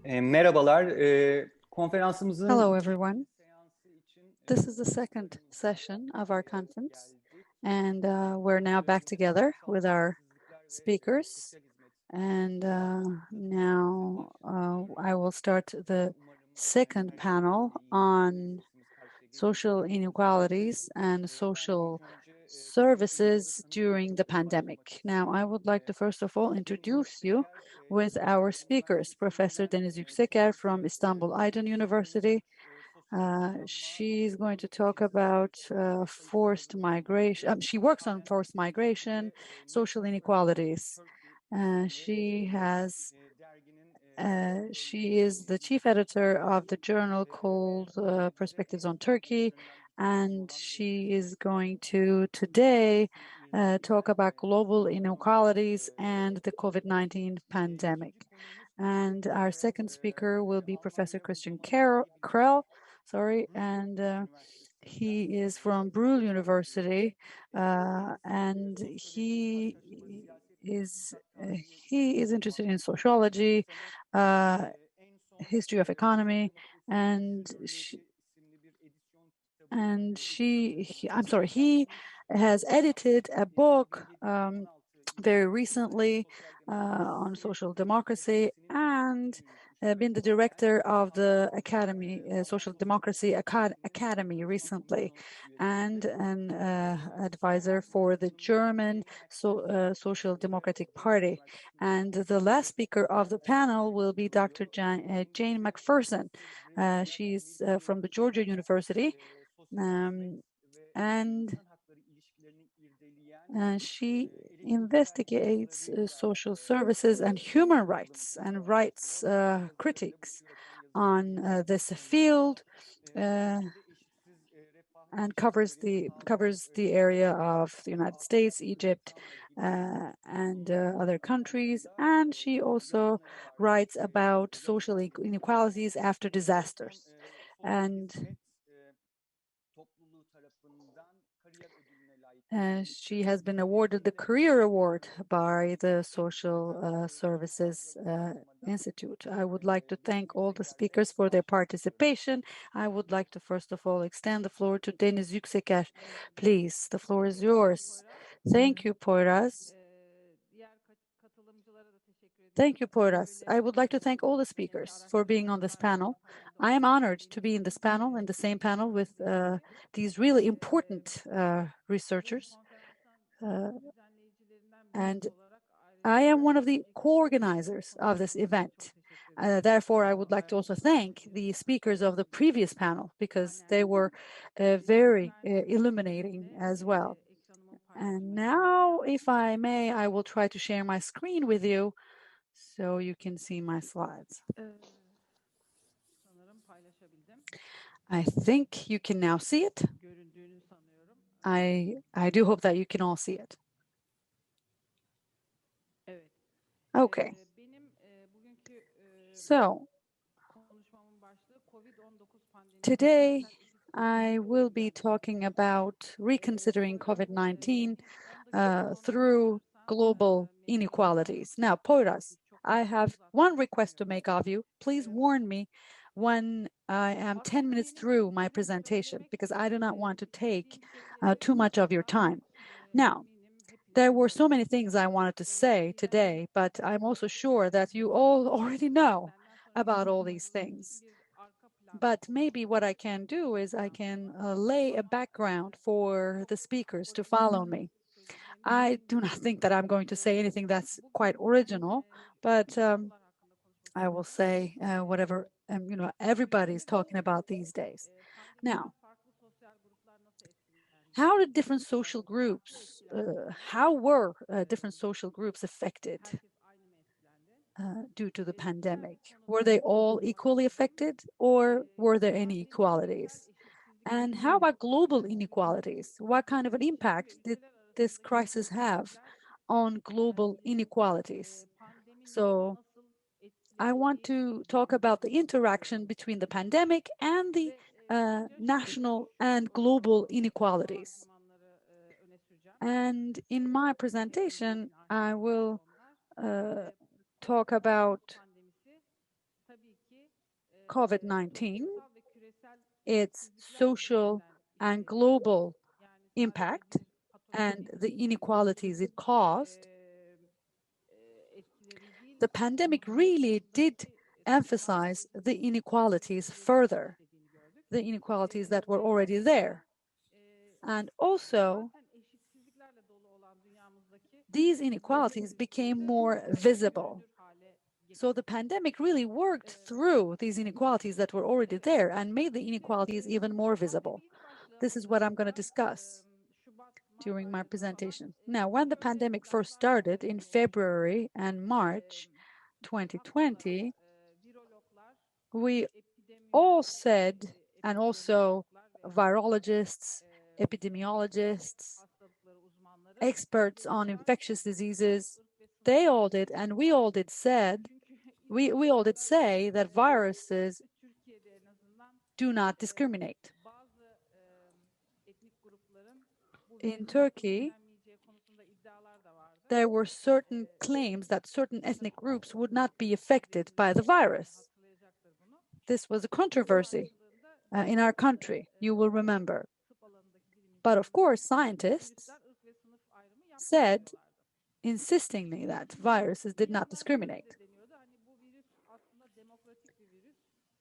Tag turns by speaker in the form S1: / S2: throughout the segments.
S1: Merhabalar. Konferansımızın
S2: Hello,
S1: ikinci
S2: everyone.
S1: seansı için
S2: This is the second session of our conference, and we're now back together with our speakers. And now I will start the second panel on social inequalities and social services during the pandemic. Now, I would like to first of all introduce you with our speakers, Professor Deniz Yükseker from Istanbul Aydın University. She's going to talk about forced migration. She works on forced migration, social inequalities. She is the chief editor of the journal called Perspectives on Turkey, and she is going to today talk about global inequalities and the COVID-19 pandemic. And our second speaker will be Professor Christian Krell, and he is from Brühl University, and he is interested in sociology, history of economy, and he has edited a book very recently on social democracy and been the director of the Academy, Social Democracy Academy recently, and an advisor for the German Social Democratic Party. And the last speaker of the panel will be Dr. Jane McPherson. She's from the Georgia University, and she investigates social services and human rights and rights critiques on this field, and covers the area of the United States, Egypt, and other countries. And she also writes about social inequalities after disasters. And she has been awarded the Career Award by the Social Services Institute. I would like to thank all the speakers for their participation. I would like to first of all extend the floor to Deniz Yükseker. Please, the floor is yours. Thank you, Poyraz. Thank you, Poyraz. I would like to thank all the speakers for being on this panel. I am honored to be in this panel, in the same panel with these really important researchers. And I am one of the co-organizers of this event. Therefore, I would like to also thank the speakers of the previous panel because they were very illuminating as well. And now, if I may, I will try to share my screen with you so you can see my slides. I think you can now see it. I do hope that you can all see it. Okay. So today I will be talking about reconsidering COVID-19 through global inequalities. Now, Poyraz, I have one request to make of you. Please warn me when I am 10 minutes through my presentation, because I do not want to take too much of your time. Now, there were so many things I wanted to say today, but I'm also sure that you all already know about all these things. But maybe what I can do is I can lay a background for the speakers to follow me. I do not think that I'm going to say anything that's quite original, but I will say whatever everybody's talking about these days. Now, how did different social groups, how were different social groups affected due to the pandemic? Were they all equally affected, or were there inequalities? And how about global inequalities? What kind of an impact did this crisis have on global inequalities? So I want to talk about the interaction between the pandemic and the national and global inequalities. And in my presentation, I will talk about COVID-19, its social and global impact, and the inequalities it caused, the pandemic really did emphasize the inequalities further, the inequalities that were already there. And also, these inequalities became more visible. So the pandemic really worked through these inequalities that were already there and made the inequalities even more visible. This is what I'm going to discuss during my presentation. Now, when the pandemic first started in February and March 2020, we all said, and also virologists, epidemiologists, experts on infectious diseases, they all did, and we all did say that viruses do not discriminate. In Turkey, there were certain claims that certain ethnic groups would not be affected by the virus. This was a controversy in our country, you will remember. But of course, scientists said insistingly that viruses did not discriminate.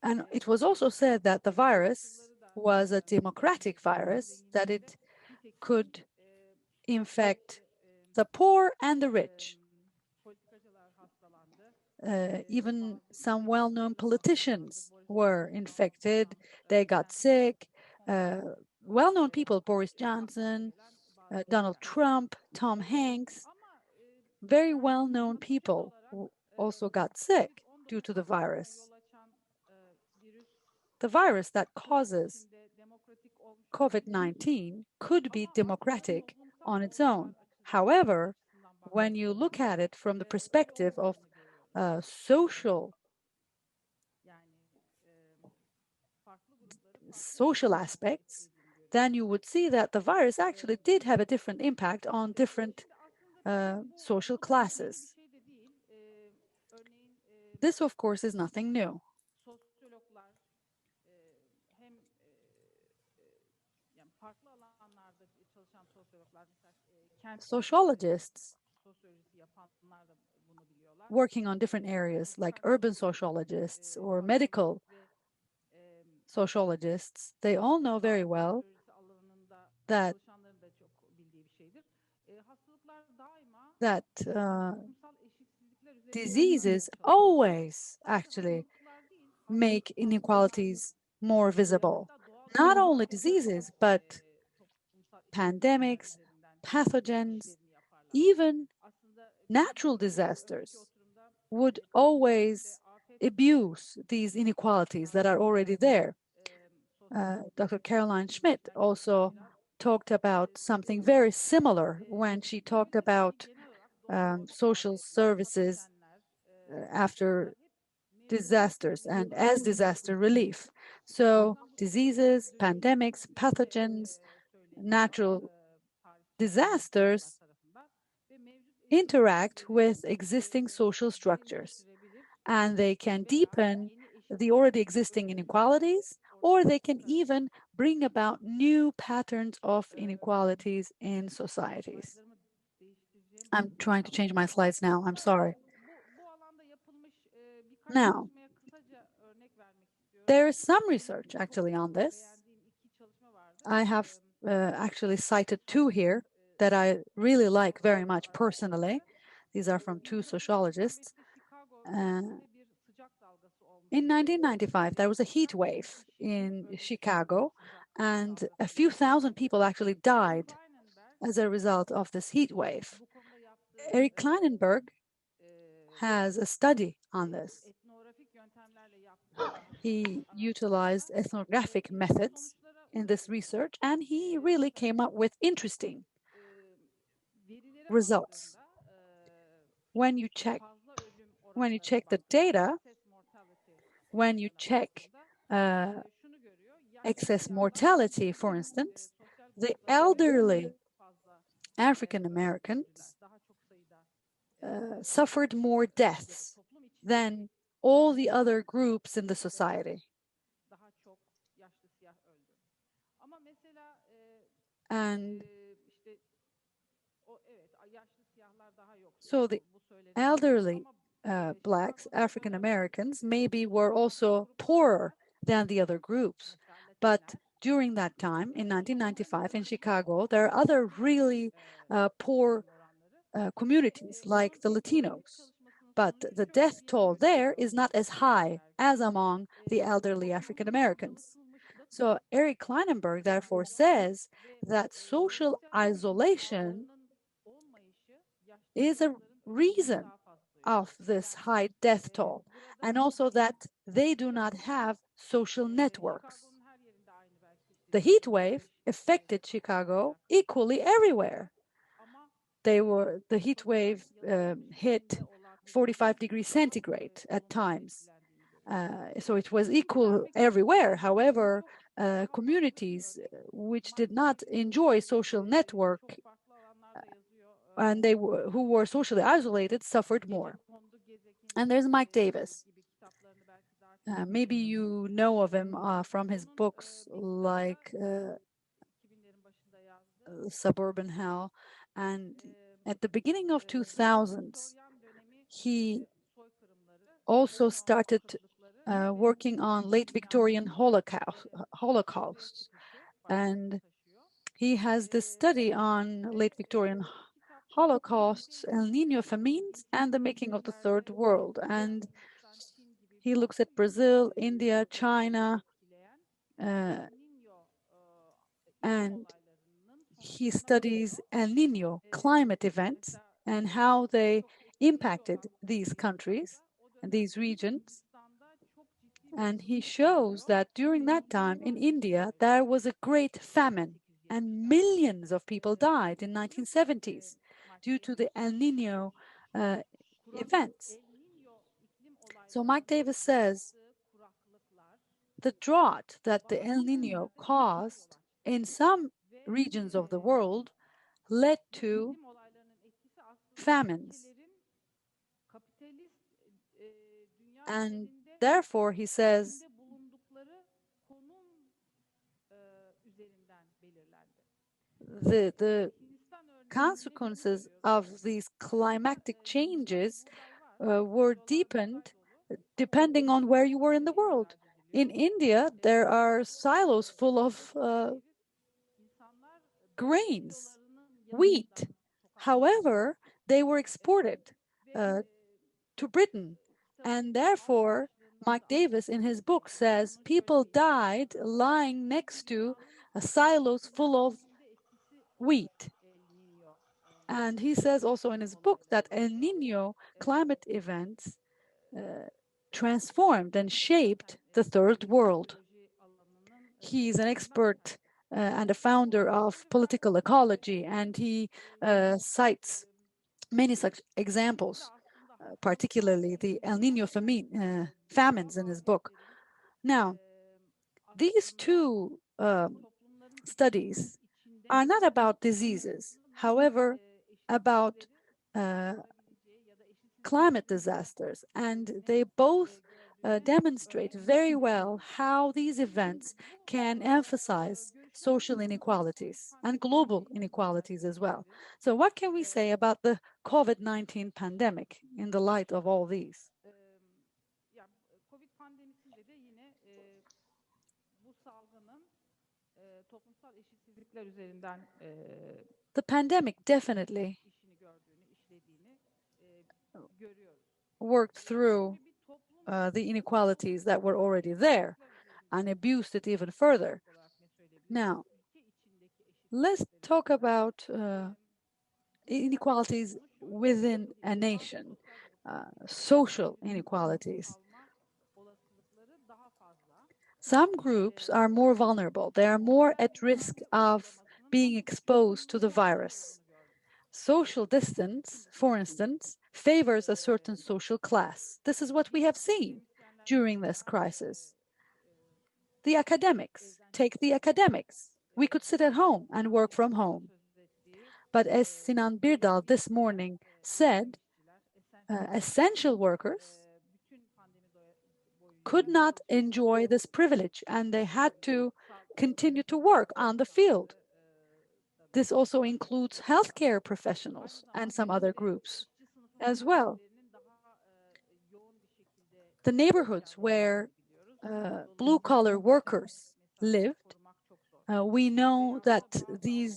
S2: And it was also said that the virus was a democratic virus, that it could infect the poor and the rich. Even some well-known politicians were infected. They got sick. Well-known people, Boris Johnson, Donald Trump, Tom Hanks, very well-known people also got sick due to the virus. The virus that causes COVID-19 could be democratic on its own. However, when you look at it from the perspective of social aspects, then you would see that the virus actually did have a different impact on different social classes. This, of course, is nothing new. Sociologists working on different areas, like urban sociologists or medical sociologists, they all know very well that diseases always actually make inequalities more visible. Not only diseases, but pandemics, pathogens, even natural disasters would always abuse these inequalities that are already there. Dr. Caroline Schmidt also talked about something very similar when she talked about social services after disasters and as disaster relief. So diseases, pandemics, pathogens, natural disasters interact with existing social structures, and they can deepen the already existing inequalities, or they can even bring about new patterns of inequalities in societies. I'm trying to change my slides now, I'm sorry. Now, there is some research actually on this. I have actually cited two here that I really like very much personally. These are from two sociologists. In 1995, there was a heat wave in Chicago, and a few thousand people actually died as a result of this heat wave. Eric Kleinenberg has a study on this. He utilized ethnographic methods in this research, and he really came up with interesting results. When you check the data, when you check excess mortality, for instance, the elderly African Americans suffered more deaths than all the other groups in the society. And so the elderly Blacks, African Americans, maybe were also poorer than the other groups. But during that time, in 1995 in Chicago, there are other really poor communities like the Latinos. But the death toll there is not as high as among the elderly African Americans. So Eric Kleinenberg therefore says that social isolation is a reason of this high death toll, and also that they do not have social networks. The heat wave affected Chicago equally everywhere. The heat wave hit 45 degrees centigrade at times. So it was equal everywhere. However, communities which did not enjoy social network and who were socially isolated suffered more. And there's Mike Davis. Maybe you know of him from his books like Suburban Hell. And at the beginning of 2000s, he also started working on late Victorian holocausts. And he has this study on late Victorian holocausts, El Nino famines, and the making of the Third World. And he looks at Brazil, India, China, and he studies El Nino climate events and how they impacted these countries and these regions. And he shows that during that time in India, there was a great famine and millions of people died in 1970s due to the El Nino events. So Mike Davis says the drought that the El Nino caused in some regions of the world led to famines. And therefore, he says, the consequences of these climatic changes were deepened depending on where you were in the world. In India, there are silos full of grains, wheat. However, they were exported to Britain. And therefore, Mike Davis in his book says people died lying next to silos full of wheat. And he says also in his book that El Nino climate events transformed and shaped the third world. He's an expert and a founder of political ecology, and he cites many such examples, particularly the El Nino famines in his book. Now, these two studies are not about diseases, however, about climate disasters, and they both demonstrate very well how these events can emphasize social inequalities and global inequalities as well. So what can we say about the COVID-19 pandemic in the light of all these? The pandemic definitely worked through the inequalities that were already there and abused it even further. Now, let's talk about inequalities within a nation, social inequalities. Some groups are more vulnerable. They are more at risk of being exposed to the virus. Social distance, for instance, favors a certain social class. This is what we have seen during this crisis. The academics, take the academics. We could sit at home and work from home. But as Sinan Birdal this morning said, essential workers could not enjoy this privilege, and they had to continue to work on the field. This also includes healthcare professionals and some other groups as well. The neighborhoods where blue-collar workers lived, we know that these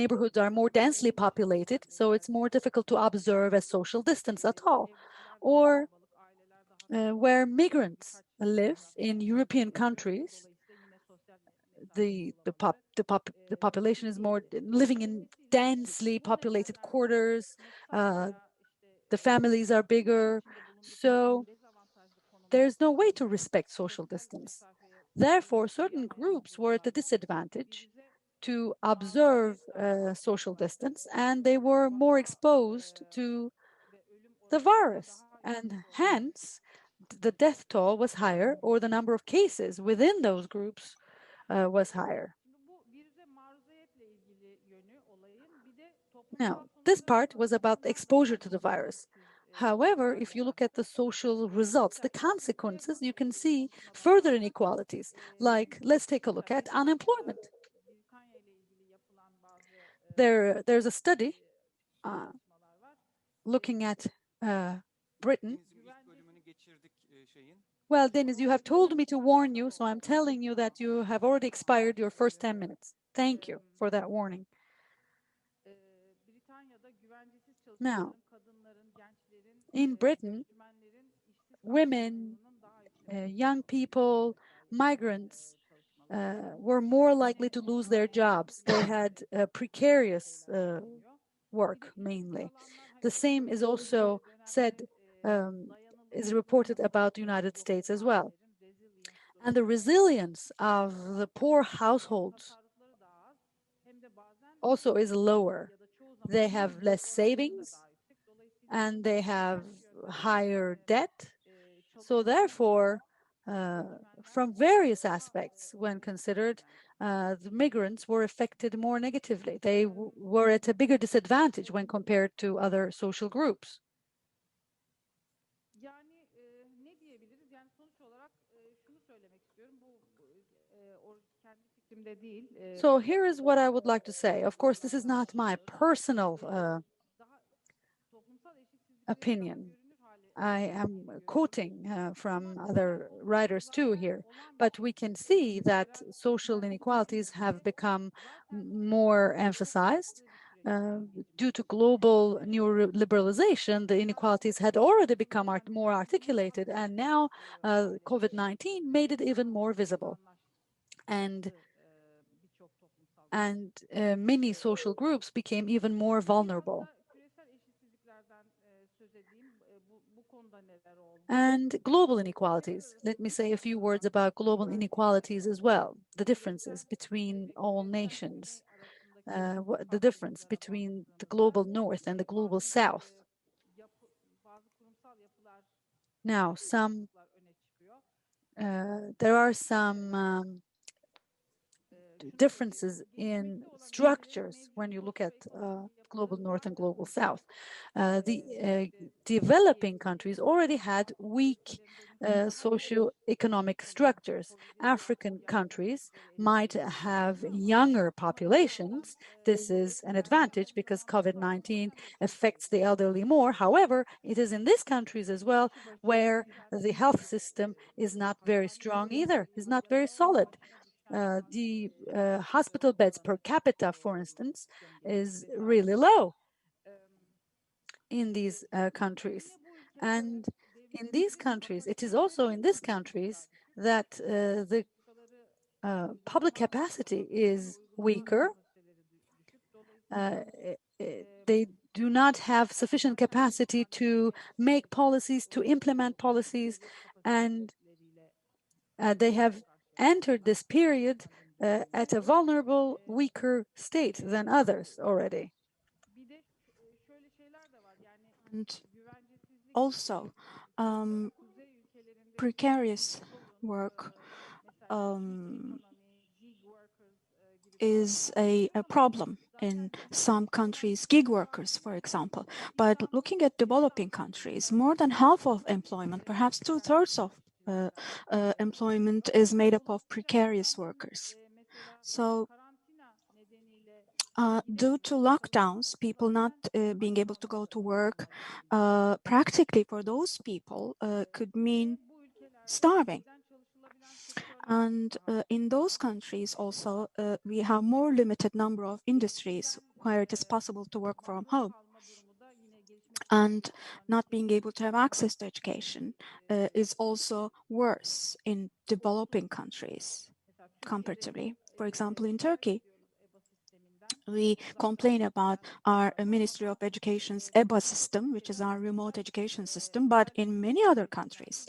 S2: neighborhoods are more densely populated, so it's more difficult to observe a social distance at all. Or where migrants live in European countries, the population is more living in densely populated quarters. The families are bigger, so there's no way to respect social distance. Therefore, certain groups were at a disadvantage to observe social distance, and they were more exposed to the virus, and hence the death toll was higher, or the number of cases within those groups was higher. Now, this part was about the exposure to the virus. However, if you look at the social results, the consequences, you can see further inequalities. Like, let's take a look at unemployment. There's a study looking at Britain. Well, Deniz, you have told me to warn you, so I'm telling you that you have already expired your first 10 minutes. Thank you for that warning. Now, in Britain, women, young people, migrants were more likely to lose their jobs. They had precarious work mainly. The same is also said, is reported about the United States as well. And the resilience of the poor households also is lower. They have less savings and they have higher debt. So therefore, from various aspects, when considered, the migrants were affected more negatively. They were at a bigger disadvantage when compared to other social groups. So here is what I would like to say. Of course, this is not my personal opinion. I am quoting from other writers too here, but we can see that social inequalities have become more emphasized. Due to global neoliberalization, the inequalities had already become more articulated, and now COVID-19 made it even more visible. And many social groups became even more vulnerable. And global inequalities. Let me say a few words about global inequalities as well. The differences between all nations, the difference between the global north and the global south. Now, there are some differences in structures when you look at global north and global south. The developing countries already had weak socio-economic structures. African countries might have younger populations. This is an advantage because COVID-19 affects the elderly more. However, it is in these countries as well where the health system is not very strong either, is not very solid. The hospital beds per capita, for instance, is really low in these countries. And in these countries, it is also in these countries that the public capacity is weaker. They do not have sufficient capacity to make policies, to implement policies, and they have entered this period at a vulnerable, weaker state than others already.
S3: And also, precarious work is a problem in some countries, gig workers, for example. But looking at developing countries, more than half of employment, perhaps 2/3 of employment is made up of precarious workers. So due to lockdowns, people not being able to go to work, practically for those people could mean starving. And in those countries also, we have more limited number of industries where it is possible to work from home. And not being able to have access to education is also worse in developing countries comparatively. For example, in Turkey, we complain about our Ministry of Education's EBA system, which is our remote education system, but in many other countries,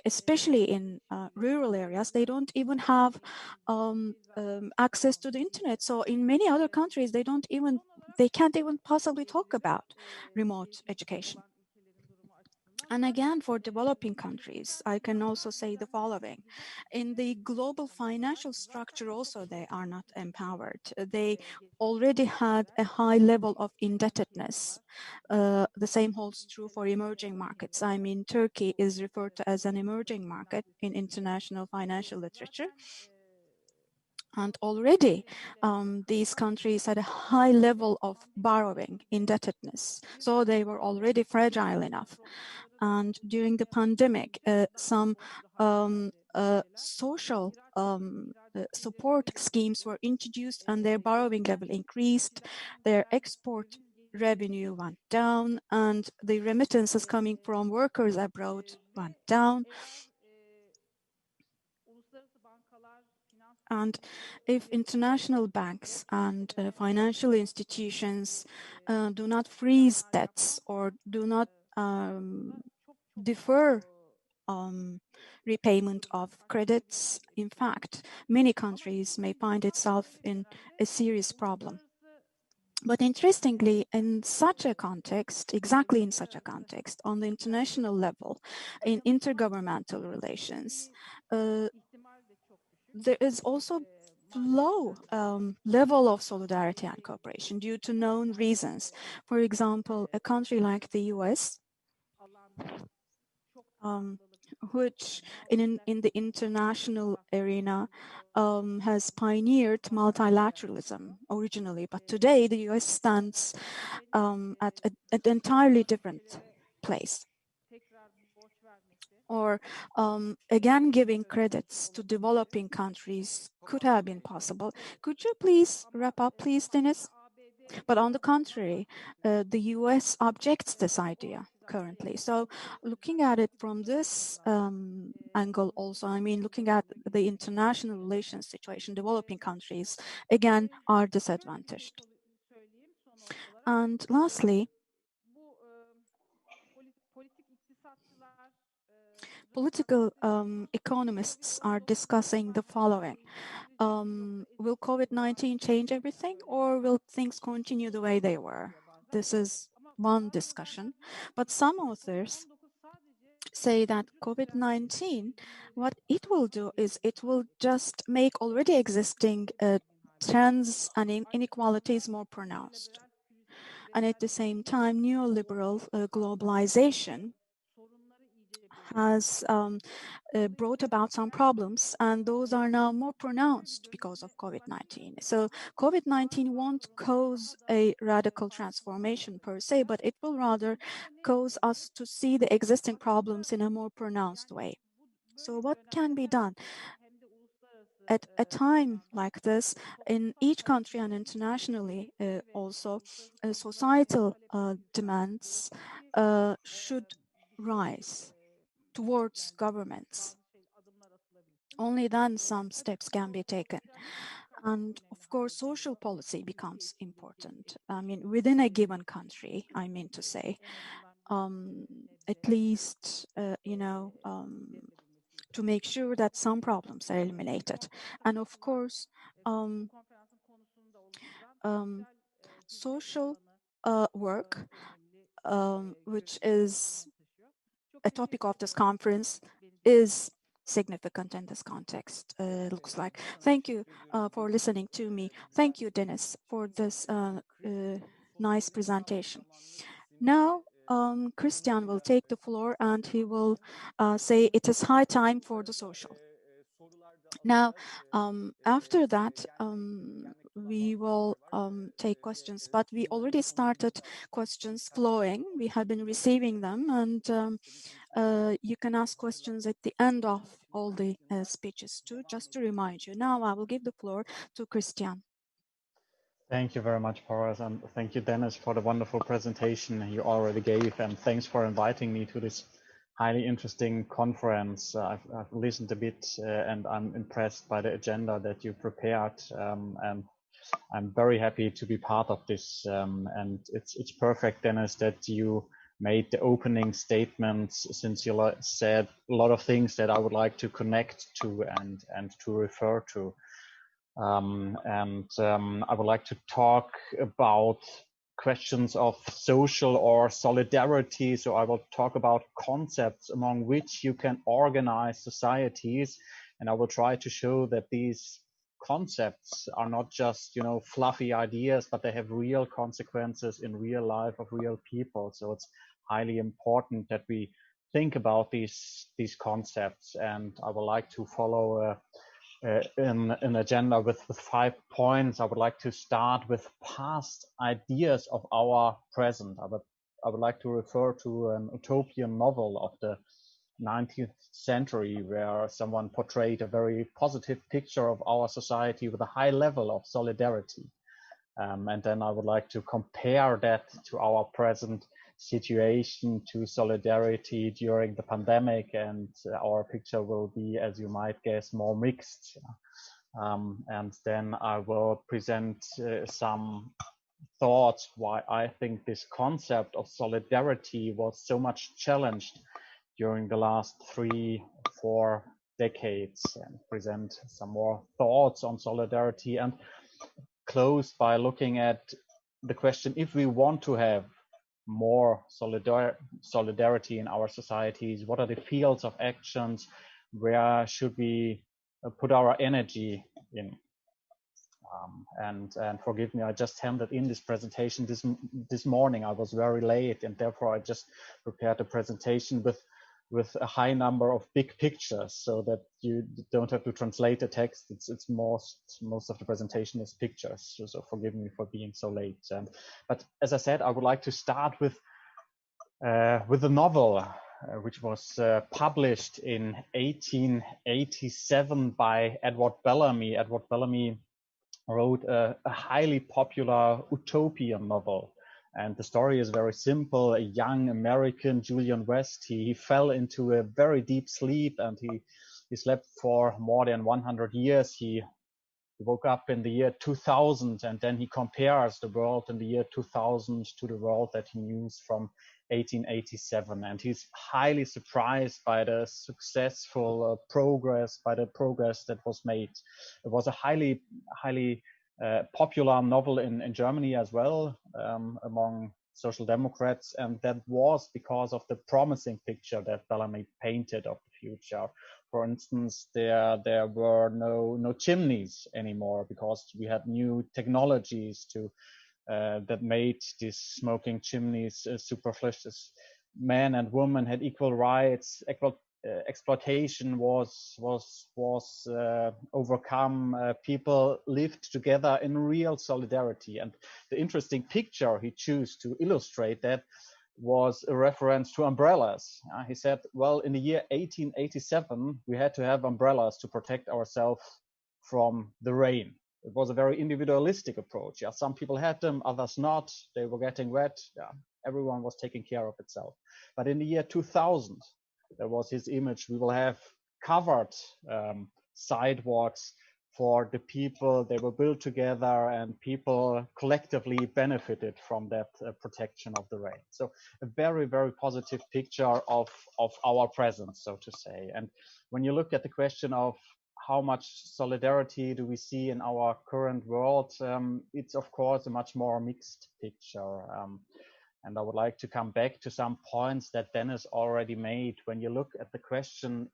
S3: especially in rural areas, they don't even have access to the internet. So in many other countries, they can't even possibly talk about remote education. And again, for developing countries, I can also say the following. In the global financial structure also, they are not empowered. They already had a high level of indebtedness. The same holds true for emerging markets. I mean, Turkey is referred to as an emerging market in international financial literature. And already these countries had a high level of borrowing, indebtedness. So they were already fragile enough. And during the pandemic, some social support schemes were introduced and their borrowing level increased, their export revenue went down, and the remittances coming from workers abroad went down. And if international banks and financial institutions do not freeze debts or do not defer repayment of credits, in fact, many countries may find itself in a serious problem. But interestingly, in such a context, exactly in such a context, on the international level, in intergovernmental relations, there is also low level of solidarity and cooperation due to known reasons. For example, a country like the US, which in the international arena has pioneered multilateralism originally, but today the US stands at an entirely different place. Or again, giving credits to developing countries could have been possible. Could you please wrap up, please, Dennis? But on the contrary, the US objects this idea currently. So looking at it from this angle also, I mean, looking at the international relations situation, developing countries, again, are disadvantaged. And lastly, political economists are discussing the following. Will COVID-19 change everything, or will things continue the way they were? This is one discussion. But some authors say that COVID-19, what it will do is it will just make already existing trends and inequalities more pronounced. And at the same time, neoliberal globalization has brought about some problems, and those are now more pronounced because of COVID-19. So COVID-19 won't cause a radical transformation per se, but it will rather cause us to see the existing problems in a more pronounced way. So what can be done? At a time like this, in each country and internationally also, societal demands should rise towards governments. Only then some steps can be taken. And of course, social policy becomes important. I mean, within a given country, I mean to say, at least, to make sure that some problems are eliminated. And of course, social work, which is a topic of this conference, is significant in this context, looks like. Thank you for listening to me. Thank you, Dennis, for this nice presentation. Now, Christian will take the floor and he will say it is high time for the social. Now, after that, we will take questions, but we already started questions flowing. We have been receiving them, and you can ask questions at the end of all the speeches too, just to remind you. Now I will give the floor to Christian.
S4: Thank you very much, Boris, and thank you, Dennis, for the wonderful presentation you already gave, and thanks for inviting me to this highly interesting conference. I've listened a bit, and I'm impressed by the agenda that you prepared, and I'm very happy to be part of this. And it's perfect, Dennis, that you made the opening statements, since you said a lot of things that I would like to connect to and to refer to. I would like to talk about questions of social or solidarity. So I will talk about concepts among which you can organize societies. And I will try to show that these concepts are not just, fluffy ideas, but they have real consequences in real life of real people. So it's highly important that we think about these concepts. And I would like to follow an agenda with 5 points. I would like to start with past ideas of our present. I would like to refer to an utopian novel of the 19th century where someone portrayed a very positive picture of our society with a high level of solidarity. And then I would like to compare that to our present situation, to solidarity during the pandemic, and our picture will be, as you might guess, more mixed. And then I will present some thoughts why I think this concept of solidarity was so much challenged during the last 3-4 decades, and present some more thoughts on solidarity, and close by looking at the question, if we want to have more solidarity in our societies, what are the fields of actions, where should we put our energy in? And forgive me, I just handed in this presentation this morning. I was very late, and therefore I just prepared a presentation with a high number of big pictures, so that you don't have to translate the text. It's most of the presentation is pictures. So forgive me for being so late. But as I said, I would like to start with a novel which was published in 1887 by Edward Bellamy. Edward Bellamy wrote a highly popular utopian novel. And the story is very simple. A young American, Julian West, he fell into a very deep sleep, and he slept for more than 100 years. He woke up in the year 2000, and then he compares the world in the year 2000 to the world that he knew from 1887. And he's highly surprised by the successful progress that was made. It was a highly popular novel in Germany as well, among social democrats, and that was because of the promising picture that Bellamy painted of the future. For instance, there were no chimneys anymore, because we had new technologies that made these smoking chimneys superfluous. Men and women had equal rights. Exploitation was overcome. People lived together in real solidarity. And the interesting picture he chose to illustrate that was a reference to umbrellas. He said, well, in the year 1887, we had to have umbrellas to protect ourselves from the rain. It was a very individualistic approach. Yeah, some people had them, others not. They were getting wet. Yeah, everyone was taking care of itself. But in the year 2000, there was his image. We will have covered sidewalks for the people. They were built together, and people collectively benefited from that protection of the rain. So a very, very positive picture of our presence, so to say. And when you look at the question of how much solidarity do we see in our current world, it's of course a much more mixed picture. And I would like to come back to some points that Dennis already made. When you look at the question,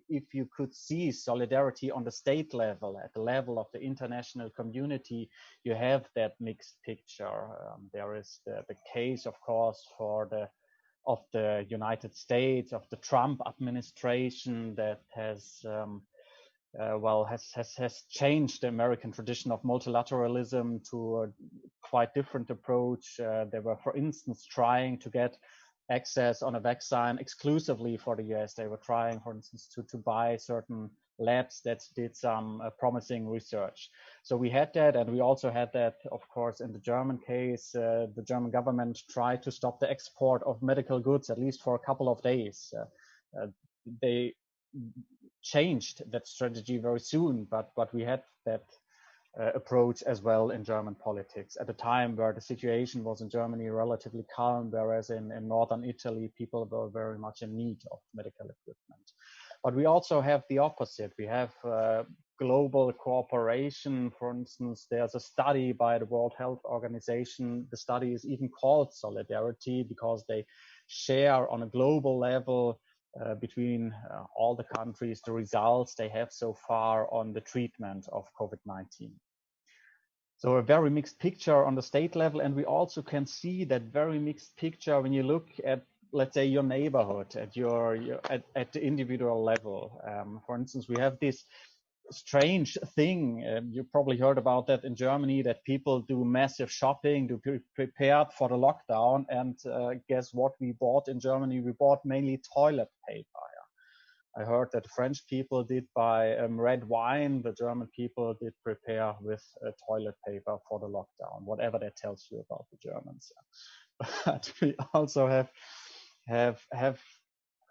S4: if you could see solidarity on the state level, at the level of the international community, you have that mixed picture. There is the case, of course, for the the United States, of the Trump administration that has has changed the American tradition of multilateralism to a quite different approach. They were, for instance, trying to get access on a vaccine exclusively for the US. They were trying, for instance, to buy certain labs that did some promising research. So we had that, and we also had that, of course, in the German case. The German government tried to stop the export of medical goods, at least for a couple of days. They changed that strategy very soon, but we had that approach as well in German politics at a time where the situation was in Germany relatively calm, whereas in northern Italy, people were very much in need of medical equipment. But we also have the opposite. We have global cooperation. For instance, there's a study by the World Health Organization. The study is even called Solidarity because they share on a global level between all the countries the results they have so far on the treatment of COVID-19. So a very mixed picture on the state level, and we also can see that very mixed picture when you look at, let's say, your neighborhood, at at the individual level. For instance, we have this strange thing. You probably heard about that in Germany, that people do massive shopping to be prepared for the lockdown. And guess what we bought in Germany? We bought mainly toilet paper. I heard that the French people did buy red wine. The German people did prepare with toilet paper for the lockdown, whatever that tells you about the Germans. But we also have,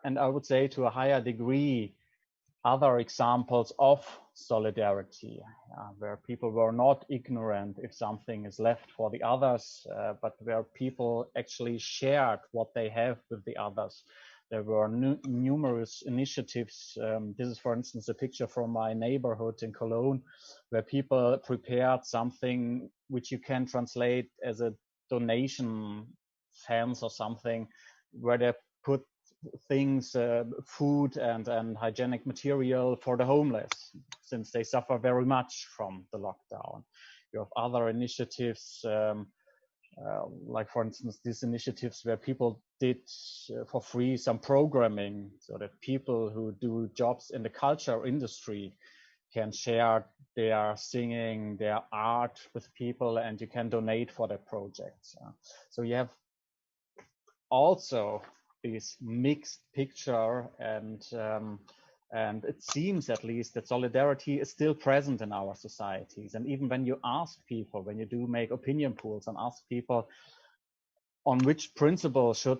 S4: and I would say to a higher degree, other examples of solidarity, where people were not ignorant if something is left for the others, but where people actually shared what they have with the others. There were numerous initiatives. This is, for instance, a picture from my neighborhood in Cologne, where people prepared something which you can translate as a donation fence or something, where they put things, food and hygienic material for the homeless, since they suffer very much from the lockdown. You have other initiatives, like, for instance, these initiatives where people did for free some programming, so that people who do jobs in the culture industry can share their singing, their art with people, and you can donate for their projects. So you have also this mixed picture, and it seems at least that solidarity is still present in our societies. And even when you ask people, when you do make opinion polls and ask people on which principle should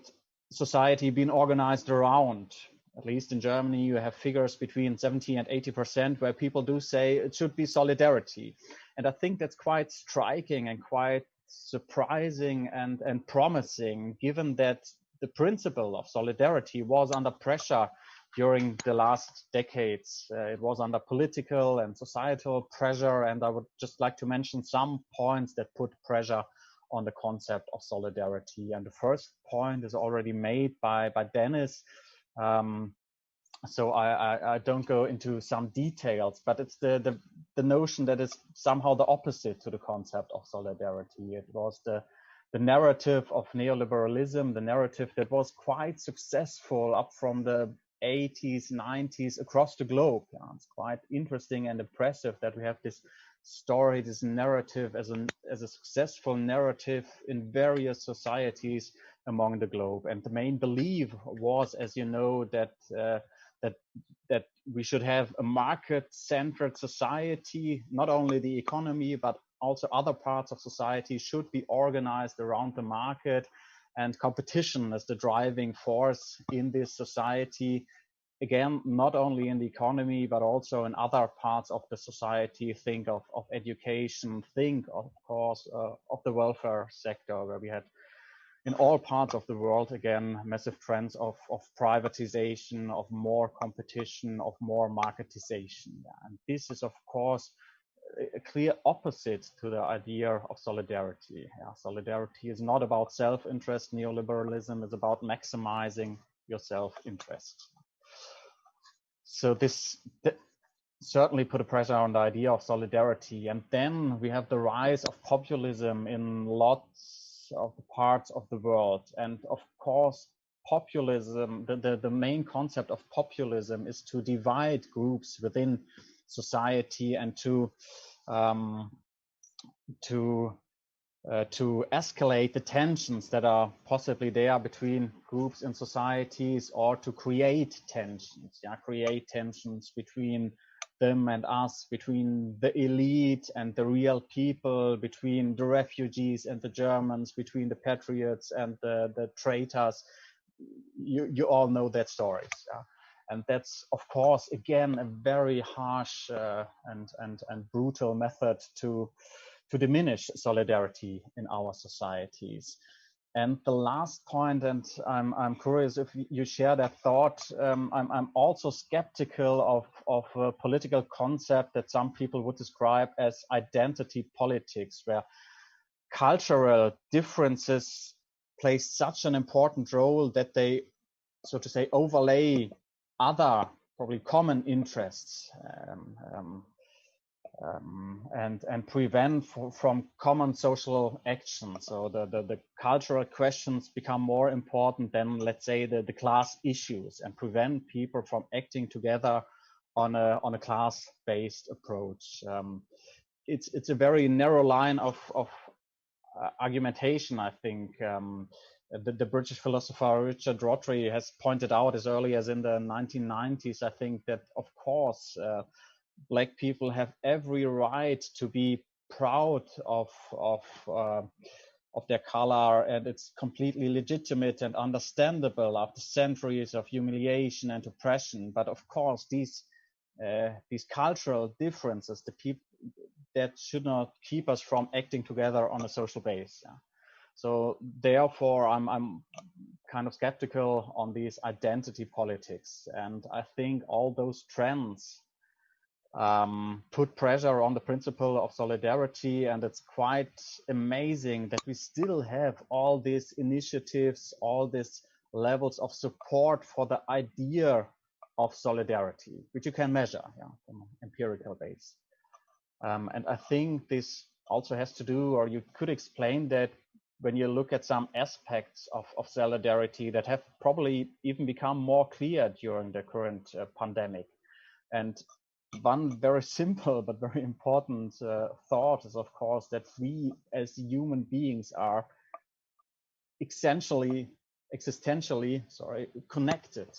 S4: society be organized around, at least in Germany, you have figures between 70 and 80% where people do say it should be solidarity. And I think that's quite striking and quite surprising and promising, given that the principle of solidarity was under pressure during the last decades. It was under political and societal pressure, and I would just like to mention some points that put pressure on the concept of solidarity. And the first point is already made by Dennis. So I don't go into some details, but it's the notion that is somehow the opposite to the concept of solidarity. It was the narrative of neoliberalism, the narrative that was quite successful up from the 80s, 90s across the globe. It's quite interesting and impressive that we have this story, this narrative as a successful narrative in various societies among the globe. And the main belief was, as you know, that we should have a market-centered society. Not only the economy, but also other parts of society should be organized around the market, and competition as the driving force in this society. Again, not only in the economy, but also in other parts of the society. Think of education, think, of course, of the welfare sector, where we had in all parts of the world, again, massive trends of privatization, of more competition, of more marketization. And this is, of course, a clear opposite to the idea of solidarity. Solidarity is not about self-interest. Neoliberalism is about maximizing your self-interest. So this certainly put a pressure on the idea of solidarity. And then we have the rise of populism in lots of the parts of the world. And of course, populism, the main concept of populism is to divide groups within society and to escalate the tensions that are possibly there between groups in societies, or to create tensions, create tensions between them and us, between the elite and the real people, between the refugees and the Germans, between the patriots and the traitors. You all know that stories. And that's, of course, again, a very harsh and brutal method to diminish solidarity in our societies. And the last point, and I'm curious if you share that thought, I'm also skeptical of a political concept that some people would describe as identity politics, where cultural differences play such an important role that they, so to say, overlay other probably common interests and prevent from common social action. So the cultural questions become more important than, let's say, the class issues, and prevent people from acting together on a class-based approach. It's a very narrow line of argumentation, I think. The British philosopher Richard Rorty has pointed out as early as in the 1990s, I think, that of course Black people have every right to be proud of their color, and it's completely legitimate and understandable after centuries of humiliation and oppression. But of course, these cultural differences, that should not keep us from acting together on a social base. Yeah. So therefore, I'm kind of skeptical on these identity politics, and I think all those trends put pressure on the principle of solidarity, and it's quite amazing that we still have all these initiatives, all these levels of support for the idea of solidarity, which you can measure, from an empirical base. And I think this also has to do, or you could explain that when you look at some aspects of solidarity that have probably even become more clear during the current pandemic. And one very simple but very important thought is, of course, that we as human beings are existentially connected.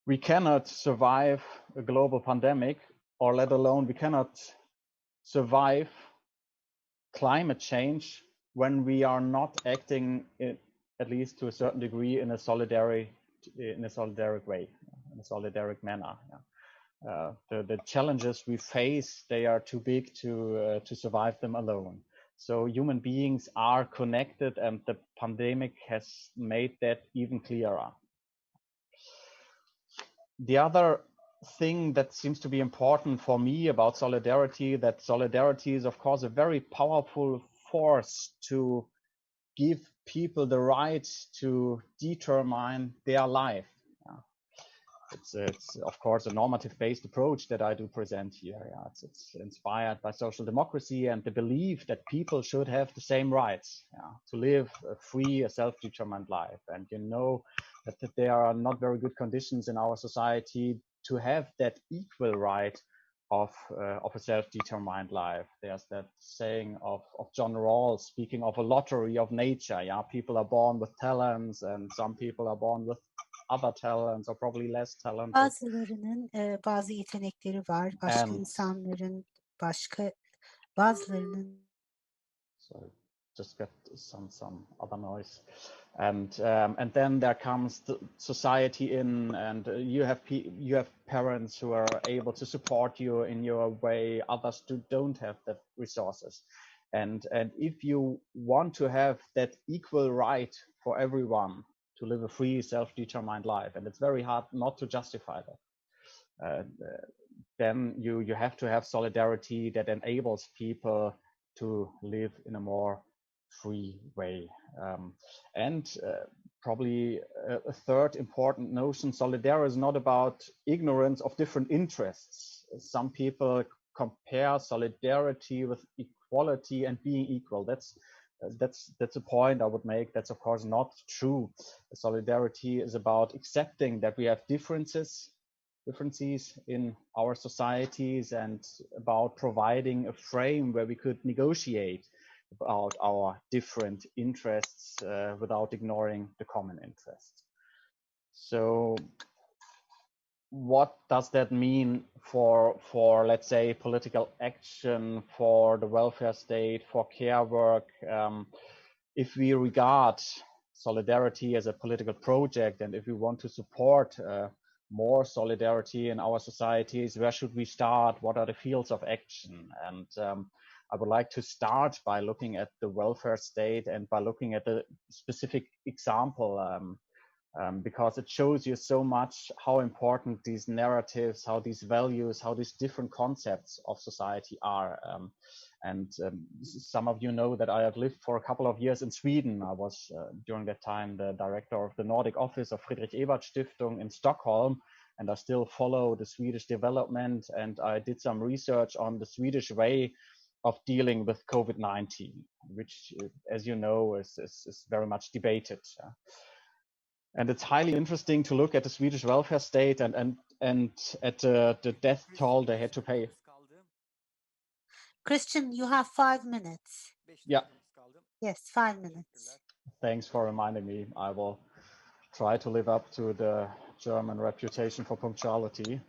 S4: We cannot survive a global pandemic, or let alone we cannot survive climate change when we are not acting at least to a certain degree in a solidaric way, in a solidaric manner. The challenges we face, they are too big to survive them alone. So human beings are connected, and the pandemic has made that even clearer. The other thing that seems to be important for me about solidarity, that solidarity is, of course, a very powerful force to give people the right to determine their life. It's of course a normative-based approach that I do present here. It's inspired by social democracy and the belief that people should have the same rights to live a free, self-determined life. And you know that there are not very good conditions in our society to have that equal right of a self-determined life. There's that saying of John Rawls, speaking of a lottery of nature. People are born with talents, and some people are born with other talents, or probably less talented.
S5: Bazılarının bazı yetenekleri var, başka insanların bazılarının.
S4: So just get some other noise, and then there comes the society in, and you have parents who are able to support you in your way. Others don't have the resources, and if you want to have that equal right for everyone to live a free, self-determined life, and it's very hard not to justify that, then you have to have solidarity that enables people to live in a more free way. And probably a third important notion, solidarity is not about ignorance of different interests. Some people compare solidarity with equality and being equal. That's that's a point I would make. That's of course not true. Solidarity is about accepting that we have differences in our societies, and about providing a frame where we could negotiate about our different interests without ignoring the common interest. So what does that mean for let's say political action, for the welfare state, for care work? If we regard solidarity as a political project, and if we want to support more solidarity in our societies, where should we start? What are the fields of action? And I would like to start by looking at the welfare state and by looking at a specific example, because it shows you so much how important these narratives, how these values, how these different concepts of society are. Some of you know that I have lived for a couple of years in Sweden. I was during that time the director of the Nordic office of Friedrich Ebert Stiftung in Stockholm, and I still follow the Swedish development, and I did some research on the Swedish way of dealing with COVID-19, which, as you know, is very much debated. And it's highly interesting to look at the Swedish welfare state and at the death toll they had to pay.
S5: Christian, you have 5 minutes.
S4: Yeah.
S5: Yes, 5 minutes.
S4: Thanks for reminding me. I will try to live up to the German reputation for punctuality.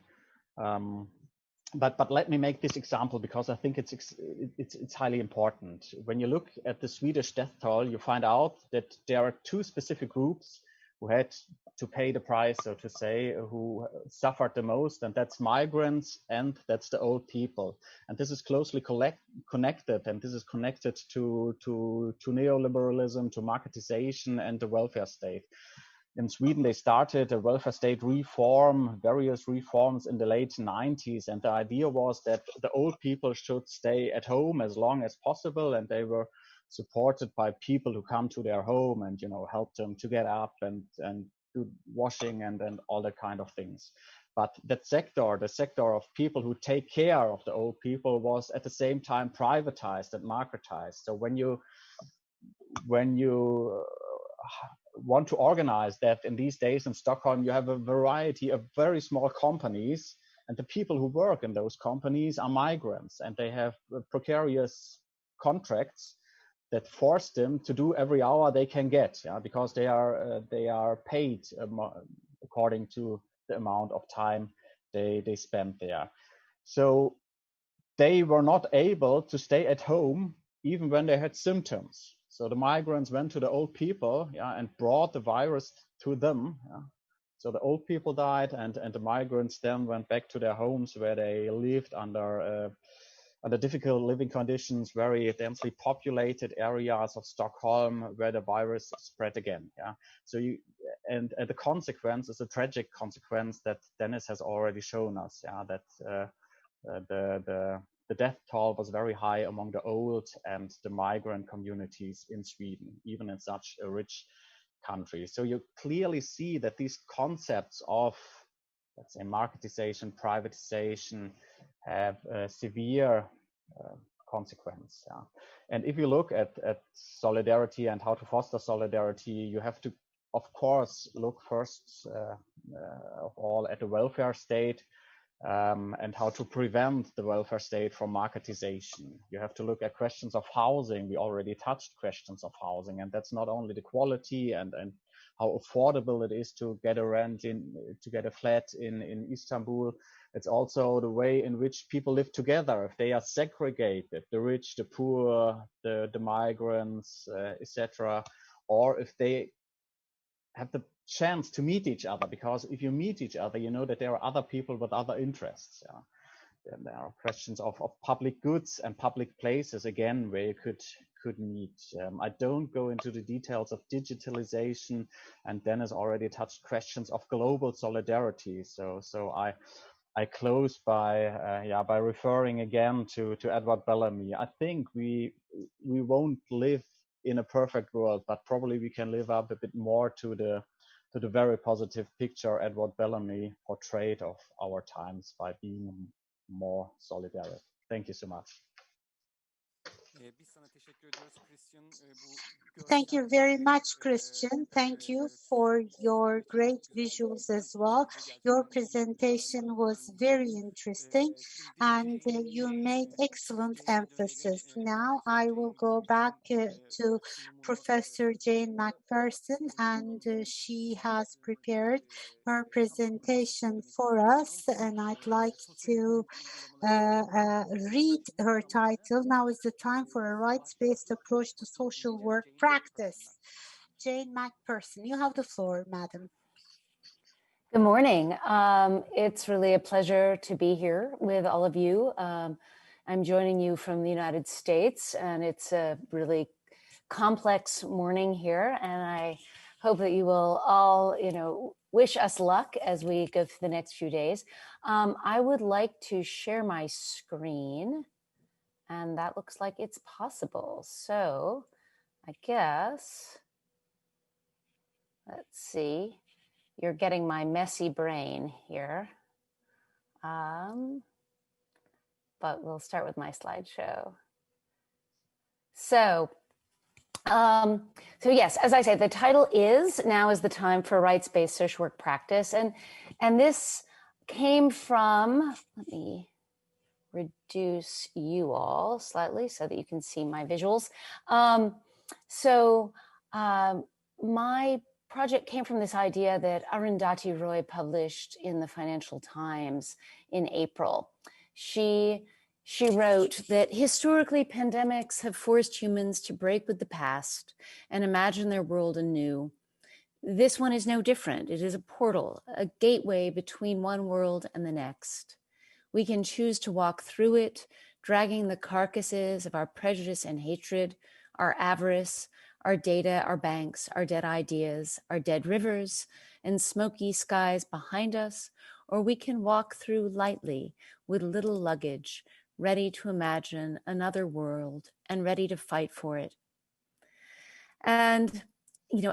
S4: But let me make this example, because I think it's highly important. When you look at the Swedish death toll, you find out that there are two specific groups who had to pay the price, so to say, who suffered the most, and that's migrants and that's the old people. And this is closely connected, and this is connected to neoliberalism, to marketization, and the welfare state. In Sweden, they started a welfare state reform, various reforms in the late 90s. And the idea was that the old people should stay at home as long as possible. And they were supported by people who come to their home and, help them to get up and do washing and all that kind of things. But that sector, the sector of people who take care of the old people, was at the same time privatized and marketized. So when you want to organize that in these days in Stockholm, you have a variety of very small companies, and the people who work in those companies are migrants, and they have precarious contracts that force them to do every hour they can get, because they are paid according to the amount of time they spend there. So they were not able to stay at home even when they had symptoms. So the migrants went to the old people, and brought the virus to them. So the old people died, and the migrants then went back to their homes, where they lived under difficult living conditions, very densely populated areas of Stockholm, where the virus spread again. So and the consequence is a tragic consequence that Dennis has already shown us. That the death toll was very high among the old and the migrant communities in Sweden, even in such a rich country. So you clearly see that these concepts of, let's say, marketization, privatization, have a severe consequence. And if you look at solidarity and how to foster solidarity, you have to, of course, look first of all at the welfare state, and how to prevent the welfare state from marketization. You have to look at questions of housing. We already touched questions of housing, and that's not only the quality and how affordable it is to get a rent to get a flat in Istanbul. It's also the way in which people live together. If they are segregated, the rich, the poor, the migrants, etc., or if they have the chance to meet each other, because if you meet each other, you know that there are other people with other interests. And there are questions of public goods and public places, again, where you could meet. I don't go into the details of digitalization, and Dennis already touched questions of global solidarity. So I close by referring again to Edward Bellamy. I think we won't live in a perfect world, but probably we can live up a bit more to the very positive picture Edward Bellamy portrayed of our times by being more solidary. Thank you so much.
S5: Thank you very much, Christian. Thank you for your great visuals as well. Your presentation was very interesting and you made excellent emphasis. Now I will go back to Professor Jane McPherson, and she has prepared her presentation for us, and I'd like to read her title. Now is the time for a rights-based approach to social work practice. Jane McPherson, you have the floor, madam.
S6: Good morning. It's really a pleasure to be here with all of you. I'm joining you from the United States, and it's a really complex morning here, and I hope that you will all, wish us luck as we go through the next few days. I would like to share my screen, and that looks like it's possible. So I guess, let's see, you're getting my messy brain here. But we'll start with my slideshow. So yes, as I say, the title is Now is the Time for Rights-Based Social Work Practice. And this came from, let me reduce you all slightly so that you can see my visuals. My project came from this idea that Arundhati Roy published in the Financial Times in April. She wrote that historically pandemics have forced humans to break with the past and imagine their world anew. This one is no different. It is a portal, a gateway between one world and the next. We can choose to walk through it, dragging the carcasses of our prejudice and hatred, our avarice, our data, our banks, our dead ideas, our dead rivers, and smoky skies behind us, or we can walk through lightly with little luggage, ready to imagine another world and ready to fight for it. And,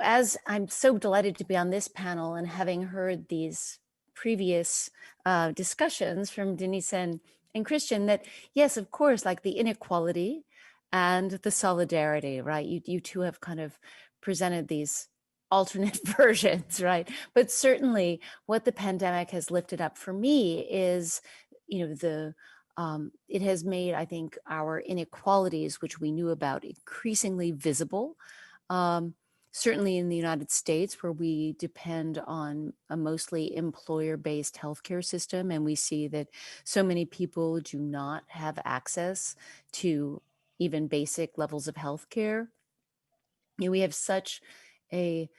S6: as I'm so delighted to be on this panel and having heard these previous discussions from Denise and Christian, that yes, of course, like the inequality and the solidarity, right? You two have kind of presented these alternate versions, right? But certainly what the pandemic has lifted up for me is, it has made, I think, our inequalities, which we knew about, increasingly visible. Certainly in the United States, where we depend on a mostly employer-based healthcare system, and we see that so many people do not have access to even basic levels of healthcare. We have such an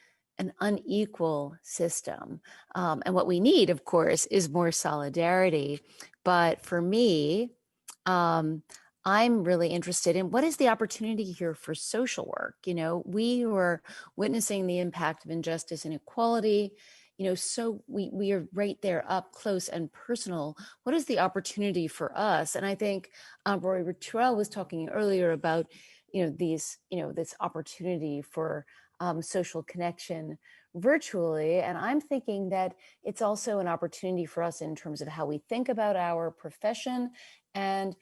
S6: unequal system. And what we need, of course, is more solidarity. But for me, I'm really interested in what is the opportunity here for social work. We who are witnessing the impact of injustice and inequality, so we are right there up close and personal. What is the opportunity for us? And I think Rory Terrell was talking earlier about, this opportunity for social connection virtually. And I'm thinking that it's also an opportunity for us in terms of how we think about our profession and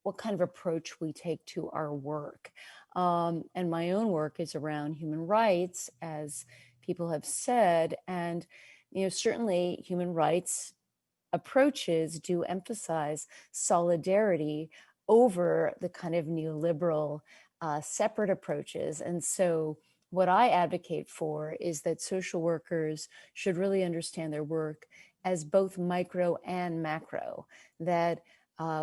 S6: what kind of approach we take to our work. And my own work is around human rights, as people have said, and certainly human rights approaches do emphasize solidarity over the kind of neoliberal separate approaches. And so what I advocate for is that social workers should really understand their work as both micro and macro, that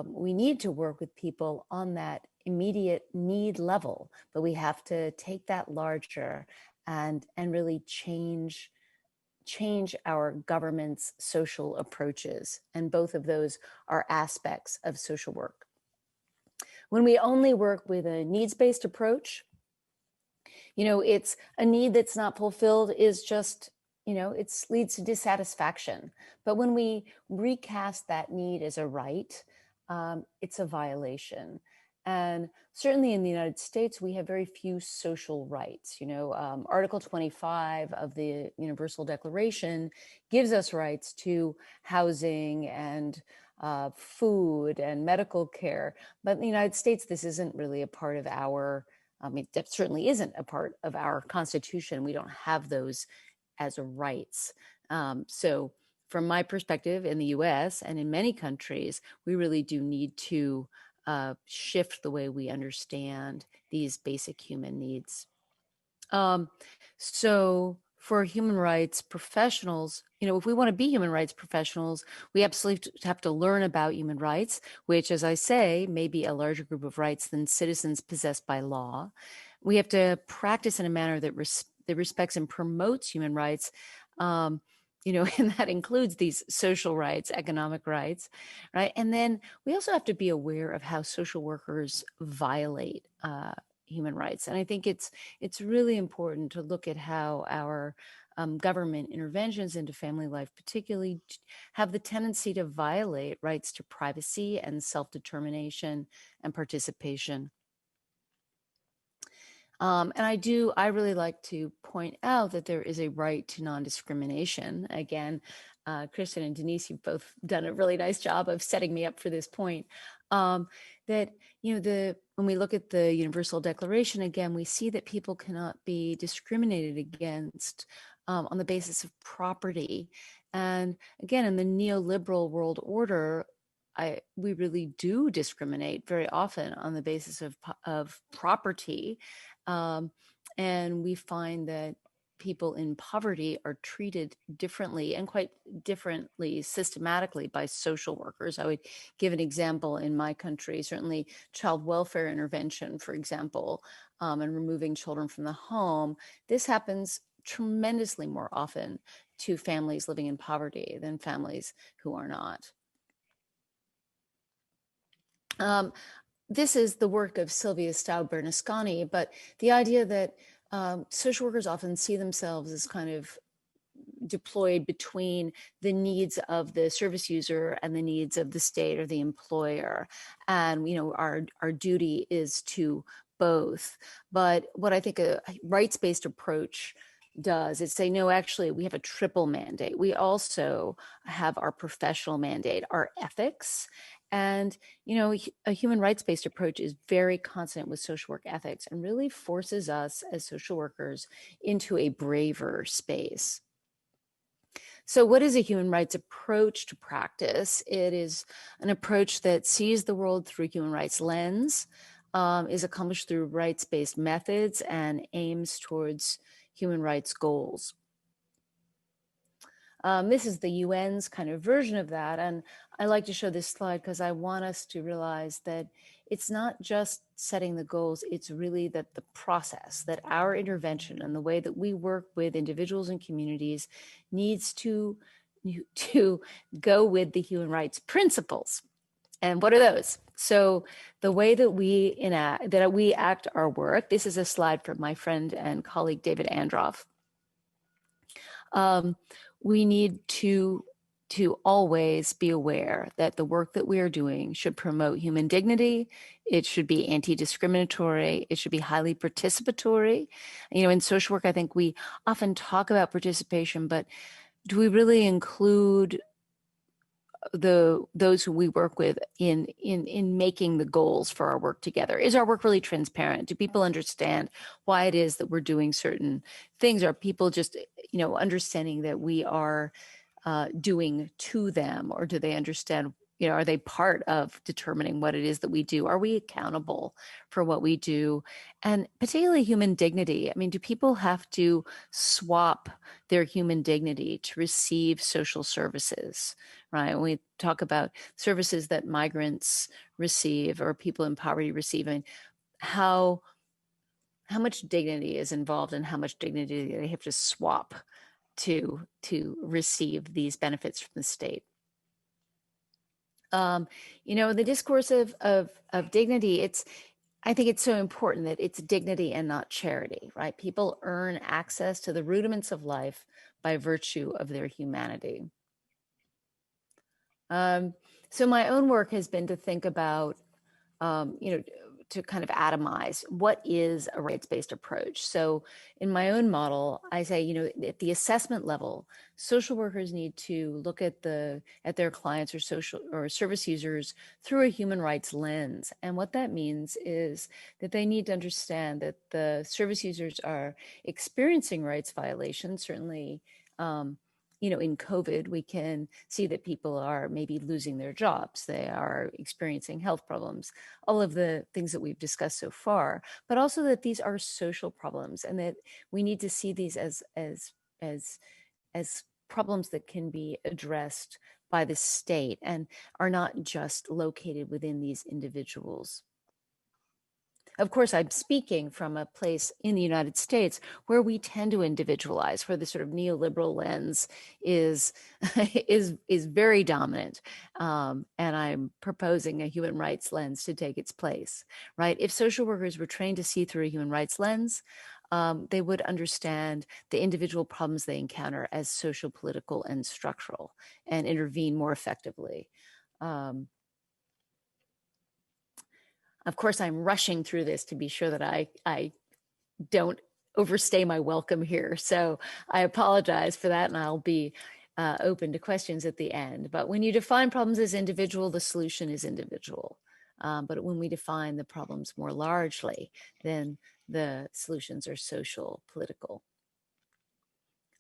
S6: we need to work with people on that immediate need level, but we have to take that larger and really change our government's social approaches. And both of those are aspects of social work. When we only work with a needs-based approach, it's a need that's not fulfilled is just, it leads to dissatisfaction. But when we recast that need as a right, it's a violation. And certainly in the United States, we have very few social rights. You know, Article 25 of the Universal Declaration gives us rights to housing and food and medical care. But in the United States, this isn't really a part of our, that certainly isn't a part of our Constitution. We don't have those as rights. So from my perspective in the US and in many countries, we really do need to shift the way we understand these basic human needs. So for human rights professionals, you know, if we want to be human rights professionals, we absolutely have to learn about human rights, which, as I say, may be a larger group of rights than citizens possess by law. We have to practice in a manner that respects and promotes human rights. You know, and that includes these social rights, economic rights, right? And then we also have to be aware of how social workers violate human rights. And I think it's really important to look at how our government interventions into family life particularly have the tendency to violate rights to privacy and self-determination and participation. And I really like to point out that there is a right to non-discrimination. Again, Kristen and Denise, you've both done a really nice job of setting me up for this point. That, you know, when we look at the Universal Declaration, again, we see that people cannot be discriminated against on the basis of property. And again, in the neoliberal world order, we really do discriminate very often on the basis of property. And we find that people in poverty are treated differently and quite differently systematically by social workers. I would give an example in my country, certainly child welfare intervention, for example, and removing children from the home. This happens tremendously more often to families living in poverty than families who are not. This is the work of Sylvia Staub-Bernasconi, but the idea that social workers often see themselves as kind of deployed between the needs of the service user and the needs of the state or the employer. And, you know, our duty is to both. But what I think a rights-based approach does is say, no, actually, we have a triple mandate. We also have our professional mandate, our ethics. And, you know, a human rights-based approach is very consonant with social work ethics and really forces us as social workers into a braver space. So what is a human rights approach to practice? It is an approach that sees the world through a human rights lens, is accomplished through rights-based methods, and aims towards human rights goals. This is the UN's kind of version of that. And I like to show this slide because I want us to realize that it's not just setting the goals, it's really that the process, that our intervention and the way that we work with individuals and communities needs to go with the human rights principles. And what are those? So the way that we act our work, this is a slide from my friend and colleague, David Androff. We need to always be aware that the work that we are doing should promote human dignity. It should be anti-discriminatory. It should be highly participatory. You know, in social work, I think we often talk about participation, but do we really include those who we work with in making the goals for our work together? Is our work really transparent? Do people understand why it is that we're doing certain things? Are people just, you know, understanding that we are doing to them, or do they understand, you know, are they part of determining what it is that we do? Are we accountable for what we do? And particularly human dignity. I mean, do people have to swap their human dignity to receive social services, right? When we talk about services that migrants receive or people in poverty receive, I mean, how much dignity is involved and how much dignity do they have to swap to receive these benefits from the state? You know, the discourse of dignity, I think it's so important that it's dignity and not charity, right? People earn access to the rudiments of life by virtue of their humanity. So my own work has been to think about, you know, to kind of atomize what is a rights-based approach. So in my own model, I say, you know, at the assessment level, social workers need to look at their clients or social or service users through a human rights lens. And what that means is that they need to understand that the service users are experiencing rights violations. Certainly, you know, in COVID, we can see that people are maybe losing their jobs. They are experiencing health problems, all of the things that we've discussed so far, but also that these are social problems and that we need to see these as problems that can be addressed by the state and are not just located within these individuals. Of course, I'm speaking from a place in the United States where we tend to individualize, where the sort of neoliberal lens is is very dominant, and I'm proposing a human rights lens to take its place. Right? If social workers were trained to see through a human rights lens, they would understand the individual problems they encounter as social, political, and structural, and intervene more effectively. Of course, I'm rushing through this to be sure that I don't overstay my welcome here. So I apologize for that, and I'll be open to questions at the end. But when you define problems as individual, the solution is individual. But when we define the problems more largely, then the solutions are social, political.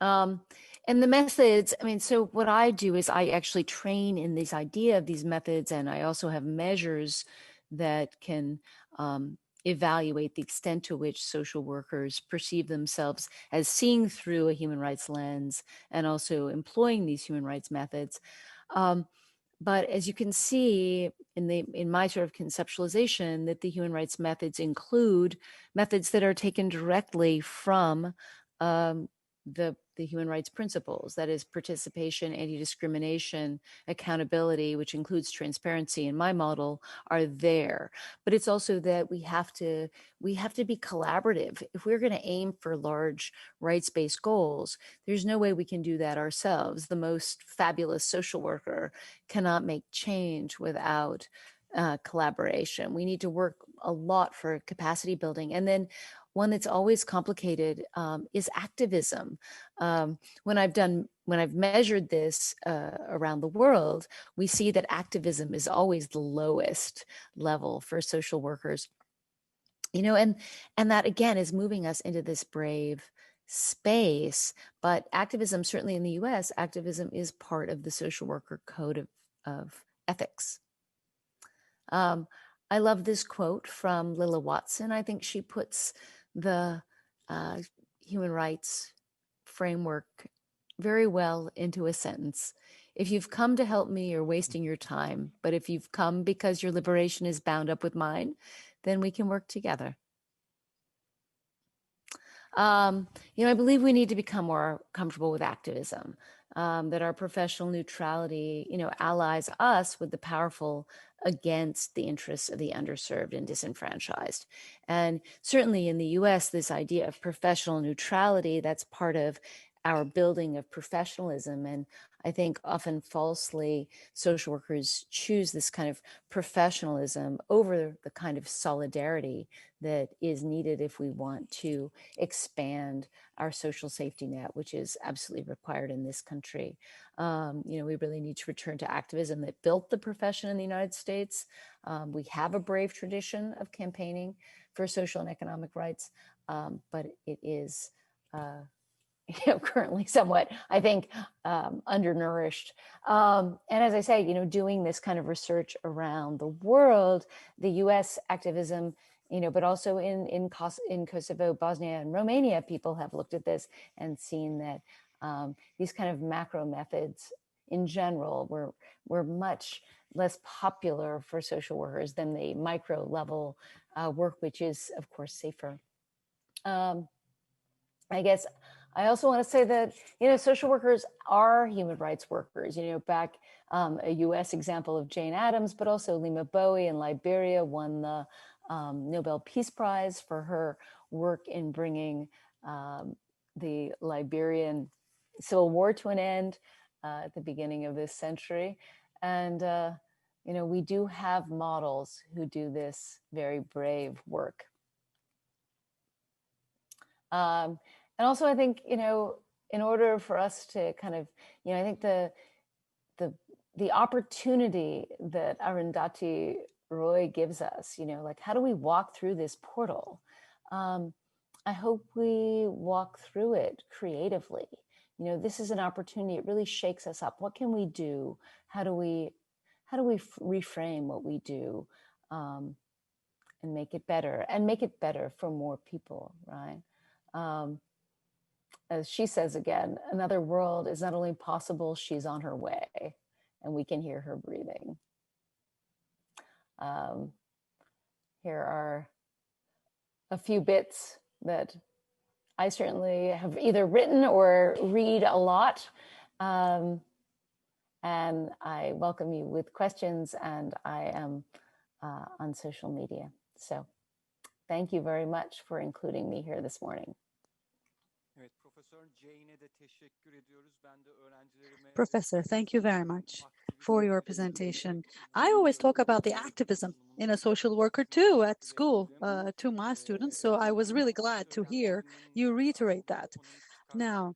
S6: And the methods, I mean, so what I do is I actually train in this idea of these methods, and I also have measures that can evaluate the extent to which social workers perceive themselves as seeing through a human rights lens and also employing these human rights methods. But as you can see in my sort of conceptualization, that the human rights methods include methods that are taken directly from the human rights principles, that is participation, anti-discrimination, accountability, which includes transparency in my model, are there. But it's also that we have to be collaborative. If we're going to aim for large rights-based goals, there's no way we can do that ourselves. The most fabulous social worker cannot make change without collaboration. We need to work a lot for capacity building. And then one that's always complicated is activism. When I've measured this around the world, we see that activism is always the lowest level for social workers. You know, and that again is moving us into this brave space. But activism, certainly in the US, activism is part of the social worker code of ethics. I love this quote from Lilla Watson. I think she puts the human rights framework very well into a sentence. If you've come to help me, you're wasting your time. But if you've come because your liberation is bound up with mine, then we can work together. You know, I believe we need to become more comfortable with activism, that our professional neutrality, you know, allies us with the powerful against the interests of the underserved and disenfranchised. And certainly in the US, this idea of professional neutrality, that's part of our building of professionalism. And I think often falsely, social workers choose this kind of professionalism over the kind of solidarity that is needed if we want to expand our social safety net, which is absolutely required in this country. You know, we really need to return to activism that built the profession in the United States. We have a brave tradition of campaigning for social and economic rights, but it is you know, currently somewhat, I think, undernourished. And as I say, you know, doing this kind of research around the world, the US activism, you know, but also in Kosovo, Bosnia, and Romania, people have looked at this and seen that these kind of macro methods in general were much less popular for social workers than the micro level work, which is, of course, safer. I guess I also want to say that, you know, social workers are human rights workers. You know, back a US example of Jane Addams, but also Lima Bowie in Liberia won the Nobel Peace Prize for her work in bringing the Liberian Civil War to an end at the beginning of this century. And you know, we do have models who do this very brave work. And also, I think, you know, in order for us to kind of, you know, I think the opportunity that Arundhati Roy gives us, you know, like, how do we walk through this portal? I hope we walk through it creatively. You know, this is an opportunity. It really shakes us up. What can we do? How do we reframe what we do, and make it better, and make it better for more people, right? As she says again, another world is not only possible, she's on her way, and we can hear her breathing. Here are a few bits that I certainly have either written or read a lot. And I welcome you with questions, and I am on social media. So thank you very much for including me here this morning.
S2: Professor, thank you very much for your presentation. I always talk about the activism in a social worker too at school to my students, so I was really glad to hear you reiterate that. Now,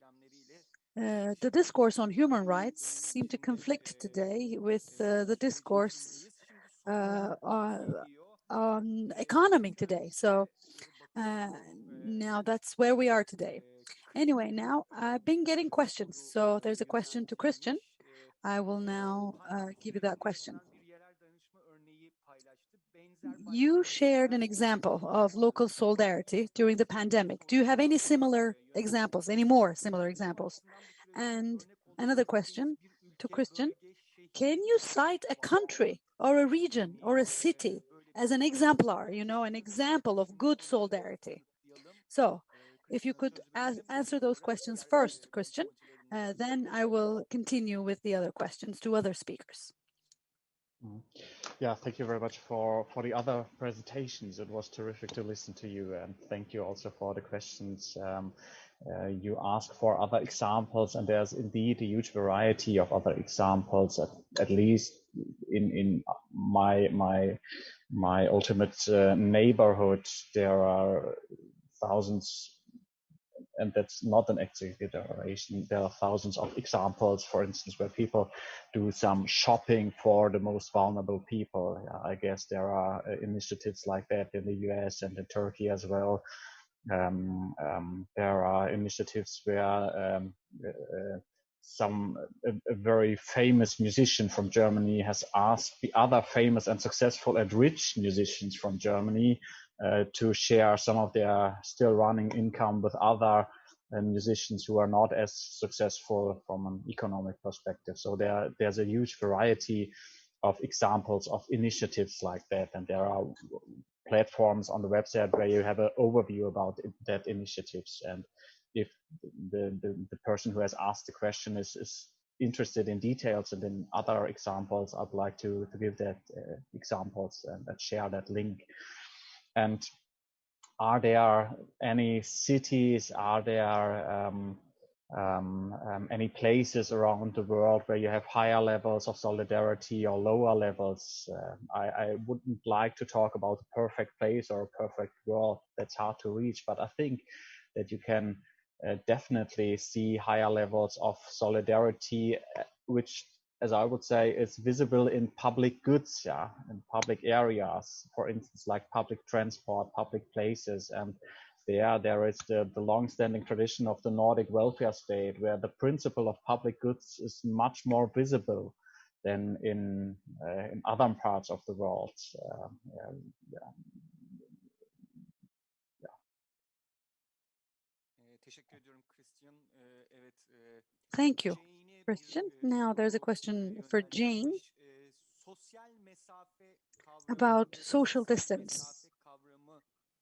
S2: the discourse on human rights seem to conflict today with the discourse on economy today. So now that's where we are today. Anyway, now I've been getting questions. So there's a question to Christian. I will now give you that question. You shared an example of local solidarity during the pandemic. Do you have any similar examples, any more similar examples? And another question to Christian. Can you cite a country or a region or a city as an exemplar, you know, an example of good solidarity? So if you could answer those questions first, Christian, then I will continue with the other questions to other speakers.
S4: Yeah, thank you very much for the other presentations. It was terrific to listen to you, and thank you also for the questions you asked for other examples, and there's indeed a huge variety of other examples, at least in my ultimate neighborhood. There are thousands, and that's not an exaggeration. There are thousands of examples, for instance, where people do some shopping for the most vulnerable people. I guess there are initiatives like that in the US and in Turkey as well. There are initiatives where a very famous musician from Germany has asked the other famous and successful and rich musicians from Germany to share some of their still running income with other musicians who are not as successful from an economic perspective. So there's a huge variety of examples of initiatives like that, and there are platforms on the website where you have an overview about that initiatives. And if the person who has asked the question is interested in details and in other examples, I'd like to give that examples and share that link. And are there any cities, are there any places around the world where you have higher levels of solidarity or lower levels? I wouldn't like to talk about a perfect place or a perfect world. That's hard to reach, but I think that you can definitely see higher levels of solidarity, which, as I would say, is visible in public goods, yeah, in public areas, for instance, like public transport, public places. And there is the long-standing tradition of the Nordic welfare state, where the principle of public goods is much more visible than in other parts of the world.
S2: Thank you, Christian. Now there's a question for Jane about social distance.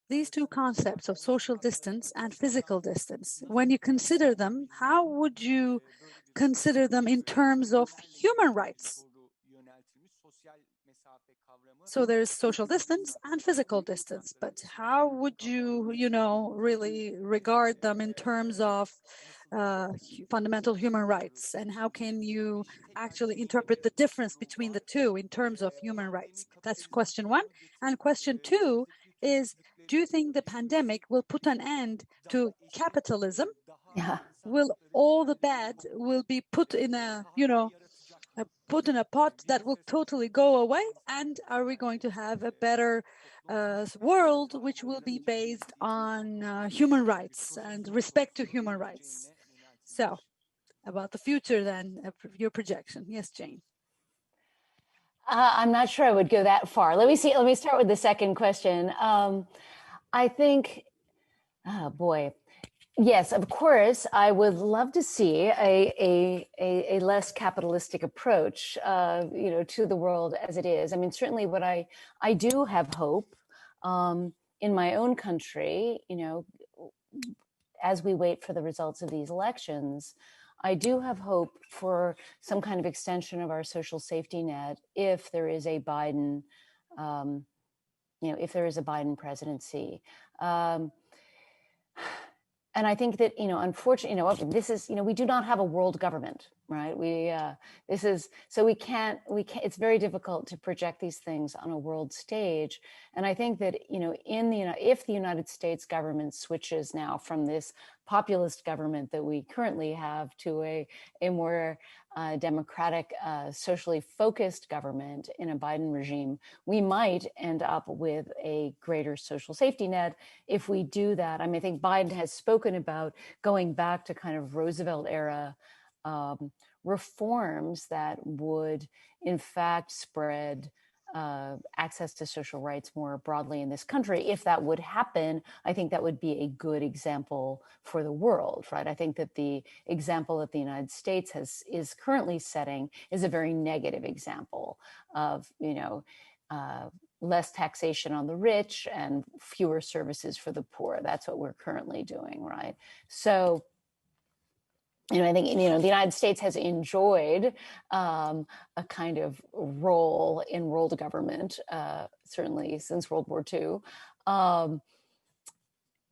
S2: These two concepts of social distance and physical distance, when you consider them, how would you consider them in terms of human rights? So there's social distance and physical distance, but how would you, really regard them in terms of fundamental human rights? And how can you actually interpret the difference between the two in terms of human rights? That's question one. And question two is, do you think the pandemic will put an end to capitalism?
S6: Yeah.
S2: Will all the bad will be put in put in a pot that will totally go away? And are we going to have a better world which will be based on human rights and respect to human rights? So about the future then, your projection. Yes, Jane.
S6: I'm not sure I would go that far. Let me start with the second question. I think, oh boy. Yes, of course, I would love to see a less capitalistic approach, to the world as it is. I mean, certainly what I do have hope in my own country, as we wait for the results of these elections, I do have hope for some kind of extension of our social safety net if there is a Biden, if there is a Biden presidency. And I think that, unfortunately, this is, we do not have a world government, right? It's very difficult to project these things on a world stage. And I think that, if the United States government switches now from this populist government that we currently have to a more democratic, socially focused government in a Biden regime, we might end up with a greater social safety net. If we do that, I think Biden has spoken about going back to kind of Roosevelt era reforms that would, in fact, spread access to social rights more broadly in this country. If that would happen, I think that would be a good example for the world, right? I think that the example that the United States is currently setting is a very negative example of, less taxation on the rich and fewer services for the poor. That's what we're currently doing, right? So, I think, the United States has enjoyed a kind of role in world government, certainly since World War II.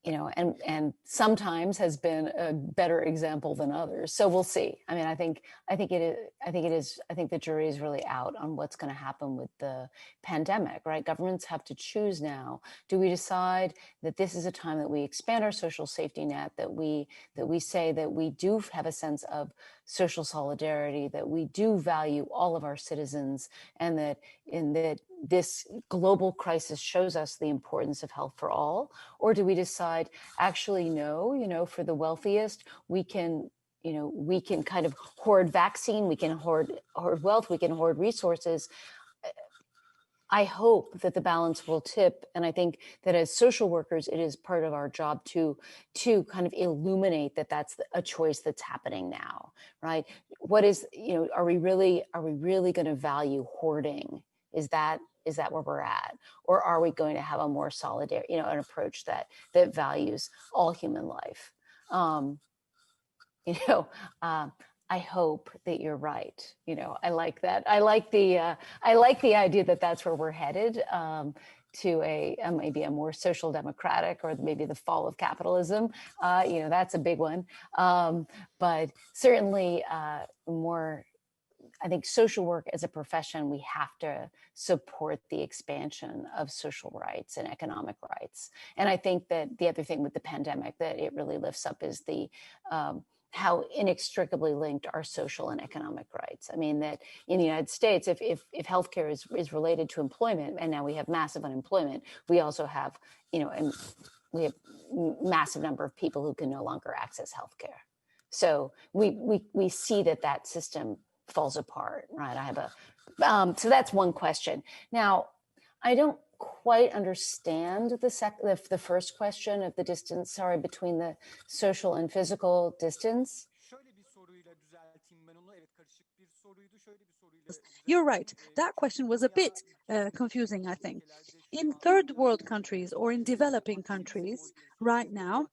S6: And sometimes has been a better example than others. So we'll see. I think the jury is really out on what's going to happen with the pandemic, right? Governments have to choose now. Do we decide that this is a time that we expand our social safety net, that we say that we do have a sense of social solidarity, that we do value all of our citizens, and that this global crisis shows us the importance of health for all? Or do we decide, actually, no, for the wealthiest, we can kind of hoard vaccine, we can hoard wealth, we can hoard resources? I hope that the balance will tip. And I think that as social workers, it is part of our job to kind of illuminate that that's a choice that's happening now, right? What is, are we really going to value hoarding? Is that where we're at? Or are we going to have a more solidarity, an approach that values all human life? I hope that you're right. I like that. I like the idea that that's where we're headed, to maybe a more social democratic, or maybe the fall of capitalism. That's a big one. But certainly more. I think social work as a profession, we have to support the expansion of social rights and economic rights. And I think that the other thing with the pandemic that it really lifts up is the how inextricably linked are social and economic rights. I mean, that in the United States, if healthcare is related to employment, and now we have massive unemployment, we also have, and we have massive number of people who can no longer access healthcare. So we see that system falls apart, right? I have so that's one question. Now, I don't quite understand the first question of the distance, between the social and physical distance.
S2: You're right. That question was a bit confusing, I think. In third world countries or in developing countries right now,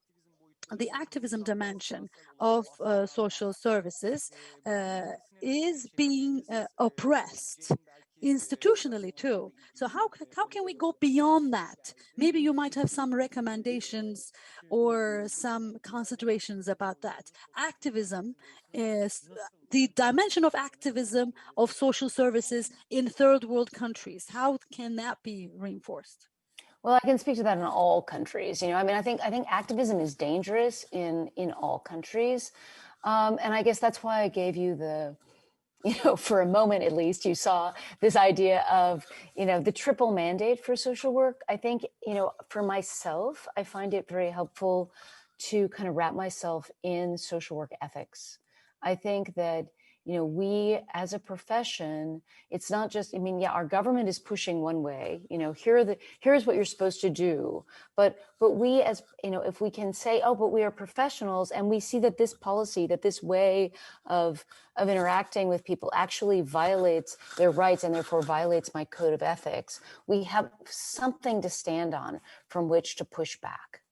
S2: the activism dimension of social services is being oppressed institutionally too. So how can we go beyond that? Maybe you might have some recommendations or some considerations about that. Activism is the dimension of activism of social services in third world countries. How can that be reinforced?
S6: Well, I can speak to that in all countries. I mean, I think activism is dangerous in all countries, and I guess that's why I gave you the, for a moment at least, you saw this idea of, the triple mandate for social work. I think, for myself, I find it very helpful to kind of wrap myself in social work ethics. I think that, we as a profession, it's not just, our government is pushing one way, here's what you're supposed to do. But we as, if we can say, oh, but we are professionals and we see that this policy, that this way of interacting with people actually violates their rights and therefore violates my code of ethics, we have something to stand on from which to push back.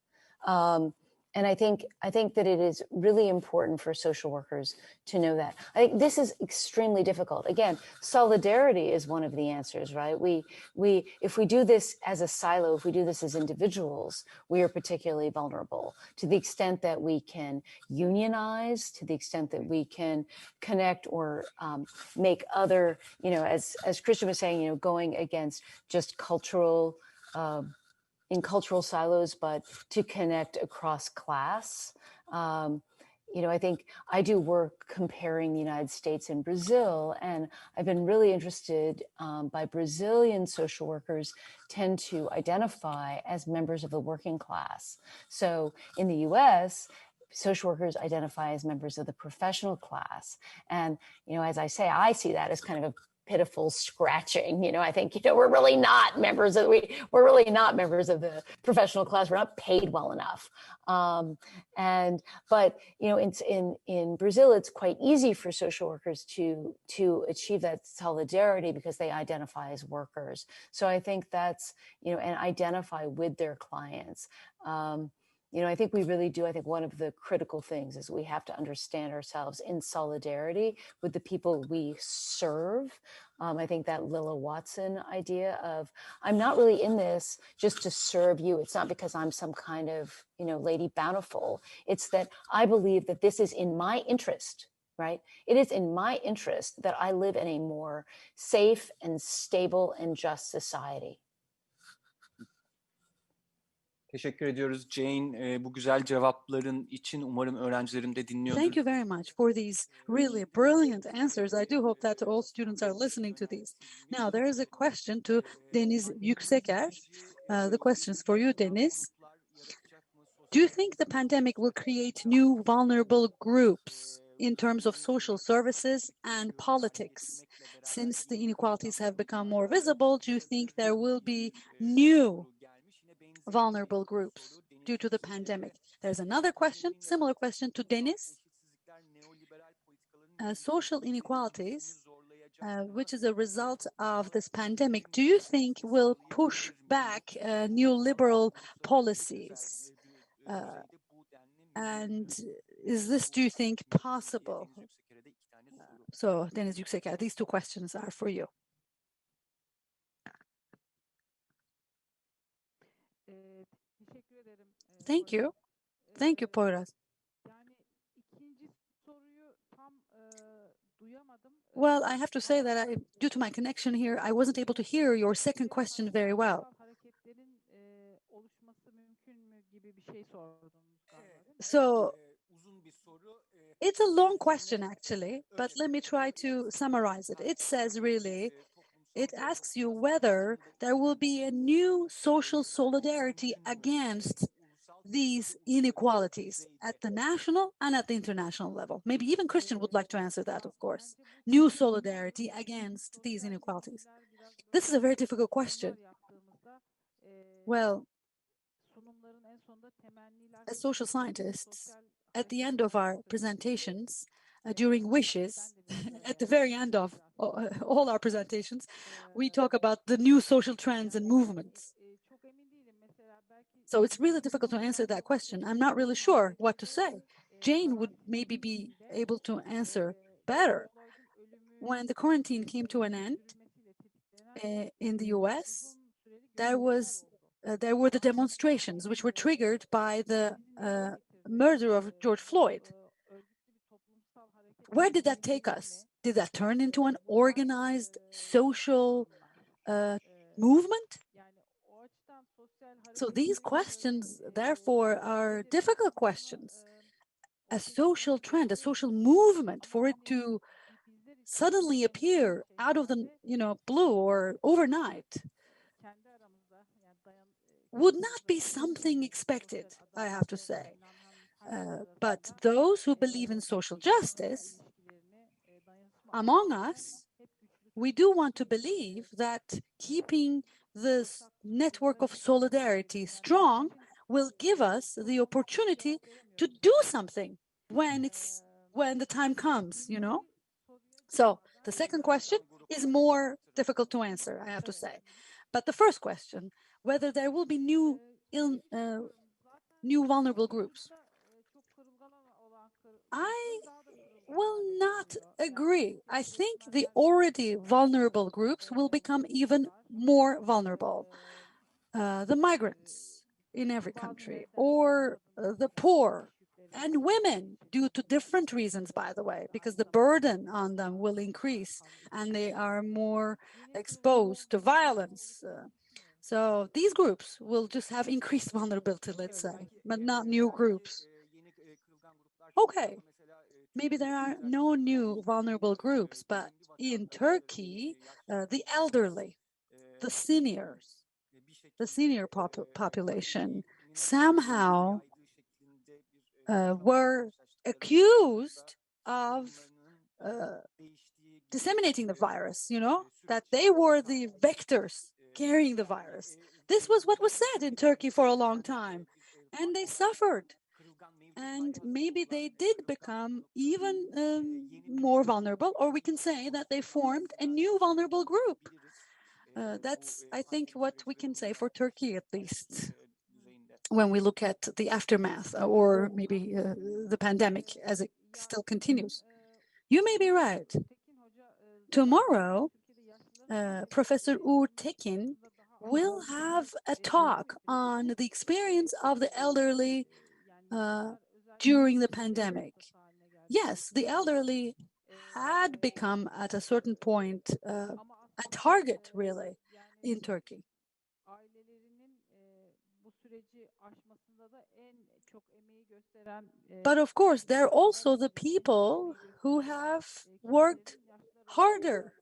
S6: And I think that it is really important for social workers to know that. I think this is extremely difficult. Again, solidarity is one of the answers, right? If we do this as a silo, if we do this as individuals, we are particularly vulnerable. To the extent that we can unionize, to the extent that we can connect or make other, as Christian was saying, going against just cultural in cultural silos, but to connect across class. I think I do work comparing the United States and Brazil, and I've been really interested by Brazilian social workers tend to identify as members of the working class. So in the US, social workers identify as members of the professional class. And, as I say, I see that as kind of a pitiful scratching. I think, we're really not members of the professional class. We're not paid well enough. But in Brazil, it's quite easy for social workers to achieve that solidarity because they identify as workers. So I think that's, and identify with their clients. I think we really do. I think one of the critical things is we have to understand ourselves in solidarity with the people we serve. I think that Lilla Watson idea of, I'm not really in this just to serve you. It's not because I'm some kind of, Lady Bountiful. It's that I believe that this is in my interest, right? It is in my interest that I live in a more safe and stable and just society.
S1: Teşekkür ediyoruz Jane, bu güzel cevapların için. Umarım öğrencilerim de dinliyordur.
S2: Thank you very much for these really brilliant answers. I do hope that all students are listening to these. Now, there is a question to Deniz Yükseker. The question is for you, Deniz. Do you think the pandemic will create new vulnerable groups in terms of social services and politics? Since the inequalities have become more visible, do you think there will be new vulnerable groups due to the pandemic? There's another question, similar question to Deniz. Social inequalities, which is a result of this pandemic, do you think will push back neoliberal policies? And is this, do you think, possible? So, Deniz Yükseker, these two questions are for you. Thank you. Thank you, Poyraz. Well, I have to say that due to my connection here, I wasn't able to hear your second question very well. So, it's a long question, actually, but let me try to summarize it. It says, really, it asks you whether there will be a new social solidarity against these inequalities at the national and at the international level. Maybe even Christian would like to answer that, of course. New solidarity against these inequalities. This is a very difficult question. Well, as social scientists, at the end of our presentations, during wishes, at the very end of all our presentations, we talk about the new social trends and movements. So it's really difficult to answer that question. I'm not really sure what to say. Jane would maybe be able to answer better. When the quarantine came to an end, in the US, there were the demonstrations which were triggered by the murder of George Floyd. Where did that take us? Did that turn into an organized social movement? So these questions, therefore, are difficult questions. A social trend, a social movement, for it to suddenly appear out of the blue or overnight would not be something expected, I have to say. But those who believe in social justice, among us, we do want to believe that keeping this network of solidarity strong will give us the opportunity to do something when the time comes, So the second question is more difficult to answer, I have to say. But the first question, whether there will be new vulnerable groups, I will not agree. I think the already vulnerable groups will become even more vulnerable. The migrants in every country, or the poor, and women, due to different reasons, by the way, because the burden on them will increase and they are more exposed to violence. So these groups will just have increased vulnerability, let's say, but not new groups. Okay, maybe there are no new vulnerable groups, but in Turkey, the elderly, the seniors, the senior population somehow were accused of disseminating the virus, that they were the vectors carrying the virus. This was what was said in Turkey for a long time, and they suffered. And maybe they did become even more vulnerable, or we can say that they formed a new vulnerable group. That's, I think, what we can say for Turkey, at least, when we look at the aftermath, or maybe the pandemic as it still continues. You may be right. Tomorrow, Professor Uğur Tekin will have a talk on the experience of the elderly during the pandemic. Yes, the elderly had become at a certain point a target, really, in Turkey. But of course, they're also the people who have worked harder,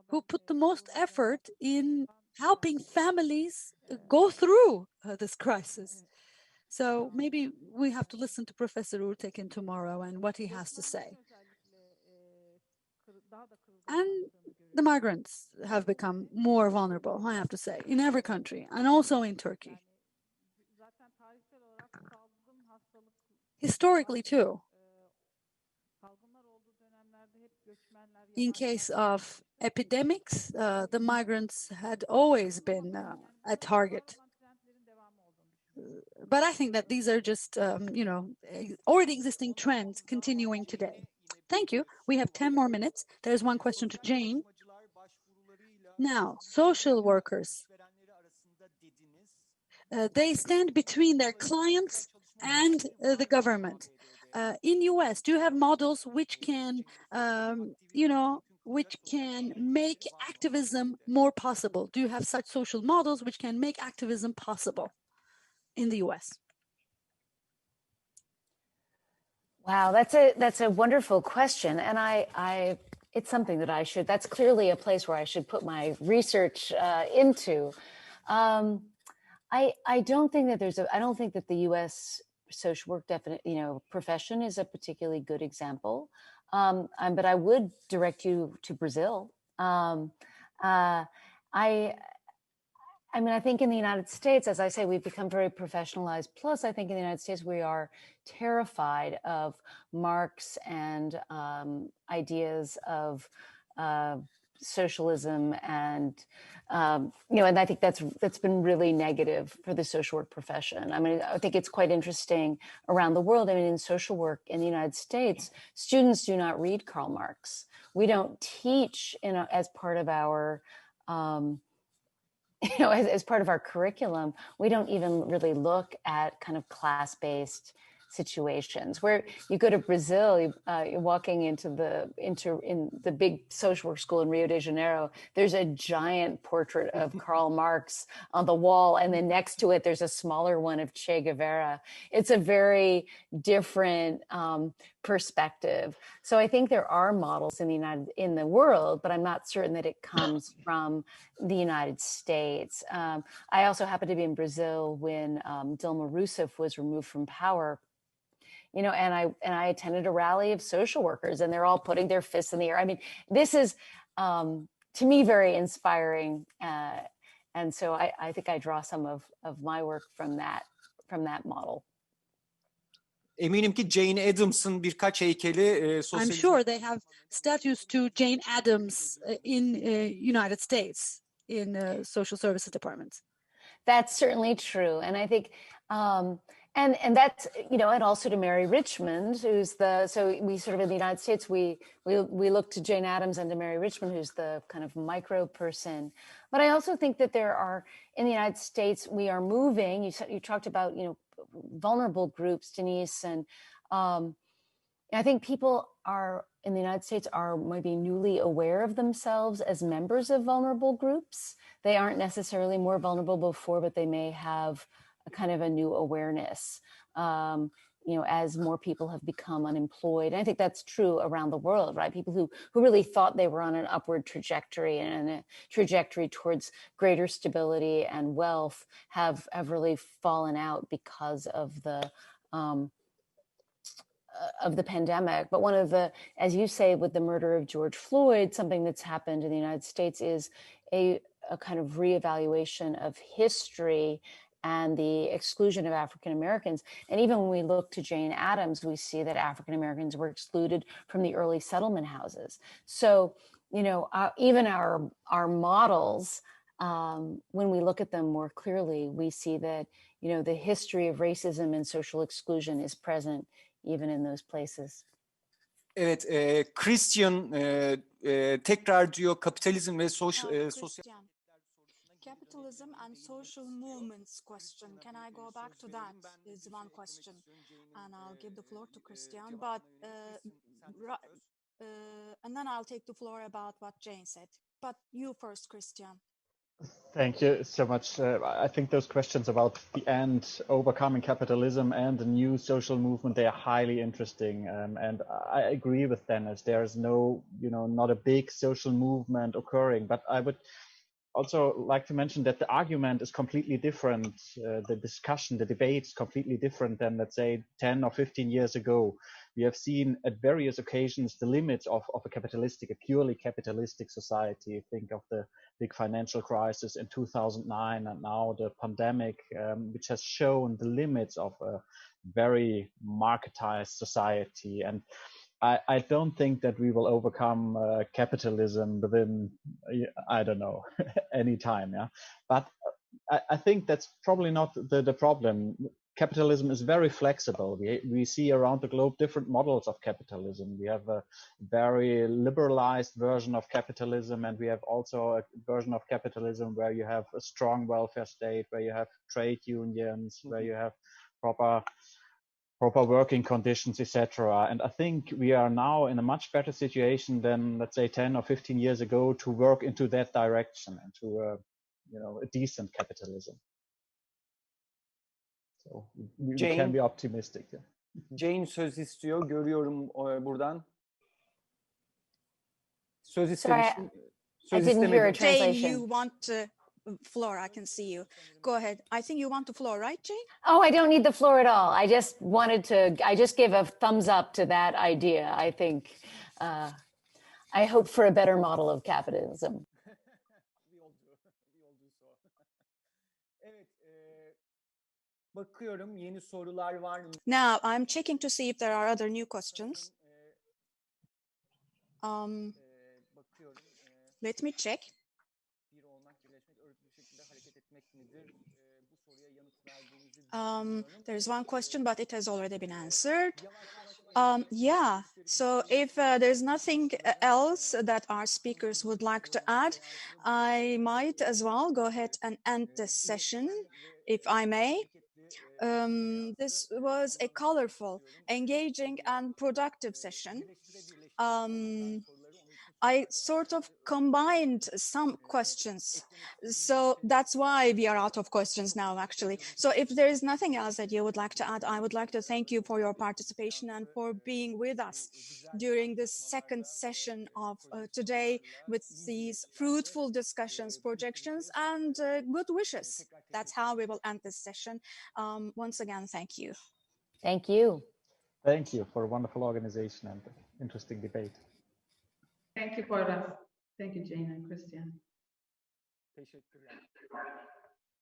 S2: who put the most effort in helping families go through this crisis. So maybe we have to listen to Professor Uğur Tekin tomorrow and what he has to say. And the migrants have become more vulnerable, I have to say, in every country, and also in Turkey. Historically, too. In case of epidemics, the migrants had always been a target. But I think that these are just, already existing trends continuing today. Thank you. We have 10 more minutes. There's one question to Jane. Now, social workers, they stand between their clients and the government. In US, do you have models which can, which can make activism more possible? Do you have such social models which can make activism possible in the US?
S6: Wow, that's a wonderful question, and it's something that that's clearly a place where I should put my research into. I don't think that I don't think that the U.S. social work profession is a particularly good example, but I would direct you to Brazil. I mean, I think in the United States, as I say, we've become very professionalized. Plus, I think in the United States, we are terrified of Marx and ideas of socialism, and and I think that's been really negative for the social work profession. I mean, I think it's quite interesting around the world. I mean, in social work in the United States, students do not read Karl Marx. We don't teach as part of our as part of our curriculum, we don't even really look at kind of class-based situations. Where you go to Brazil, you're walking into in the big social work school in Rio de Janeiro. There's a giant portrait of Karl Marx on the wall, and then next to it, there's a smaller one of Che Guevara. It's a very different perspective. So I think there are models in the world, but I'm not certain that it comes from the United States. I also happened to be in Brazil when Dilma Rousseff was removed from power. And I attended a rally of social workers, and they're all putting their fists in the air. I mean, this is to me very inspiring, and so I think I draw some of my work from that model.
S1: Eminim ki Jane Addams'ın birkaç heykeli
S2: I'm sure they have statues to Jane Addams in United States in social services departments.
S6: That's certainly true, and I think, and that's and also to Mary Richmond, who's so we sort of in the United States we look to Jane Addams and to Mary Richmond, who's the kind of micro person. But I also think that there are in the United States we are moving. You talked about vulnerable groups, Denise, and I think people in the United States are maybe newly aware of themselves as members of vulnerable groups. They aren't necessarily more vulnerable before, but they may have a kind of a new awareness, as more people have become unemployed. And I think that's true around the world, right? People who really thought they were on an upward trajectory and a trajectory towards greater stability and wealth have really fallen out because of the pandemic. But one of the, as you say, with the murder of George Floyd, something that's happened in the United States is a kind of reevaluation of history and the exclusion of African Americans. And even when we look to Jane Addams, we see that African Americans were excluded from the early settlement houses. So, even our models, when we look at them more clearly, we see that, the history of racism and social exclusion is present even in those places.
S1: Evet, Christian tekrar diyor kapitalizm ve sosyal...
S3: Capitalism and social movements question. Can I go back to that? Is one question, and I'll give the floor to Christian. But and then I'll take the floor about what Jane said. But you first, Christian.
S4: Thank you so much. I think those questions about the end, overcoming capitalism and the new social movement, they are highly interesting. And I agree with Dennis. There is not a big social movement occurring, but I would also like to mention that the argument is completely different. The discussion, the debate is completely different than, let's say, 10 or 15 years ago. We have seen at various occasions the limits of a purely capitalistic society. Think of the big financial crisis in 2009 and now the pandemic, which has shown the limits of a very marketized society. And I don't think that we will overcome capitalism within, I don't know, any time. Yeah, but I think that's probably not the problem. Capitalism is very flexible. We see around the globe different models of capitalism. We have a very liberalized version of capitalism, and we have also a version of capitalism where you have a strong welfare state, where you have trade unions, where you have proper working conditions, etc. And I think we are now in a much better situation than, let's say, 10 or 15 years ago to work into that direction and to a decent capitalism. So we can be optimistic. Yeah.
S1: Jane söz istiyor. Görüyorum buradan. Söz istemiştim.
S6: I didn't hear a translation.
S3: Jane, you want floor? I can see you. Go ahead. I think you want the floor, right, Jane?
S6: Oh, I don't need the floor at all. I just gave a thumbs up to that idea. I think, I hope for a better model of capitalism.
S1: Bakıyorum yeni sorular var mı?
S3: Now, I'm checking to see if there are other new questions. Let me check. There's one question, but it has already been answered. Yeah, so if there's nothing else that our speakers would like to add, I might as well go ahead and end this session, if I may. This was a colorful, engaging, and productive session. I sort of combined some questions. So that's why we are out of questions now, actually. So if there is nothing else that you would like to add, I would like to thank you for your participation and for being with us during this second session of today with these fruitful discussions, projections, and good wishes. That's how we will end this session. Once again, thank you.
S6: Thank you.
S4: Thank you for a wonderful organization and interesting debate.
S7: Thank you, Poyraz. Thank you, Jane and Christian.
S1: Teşekkürler.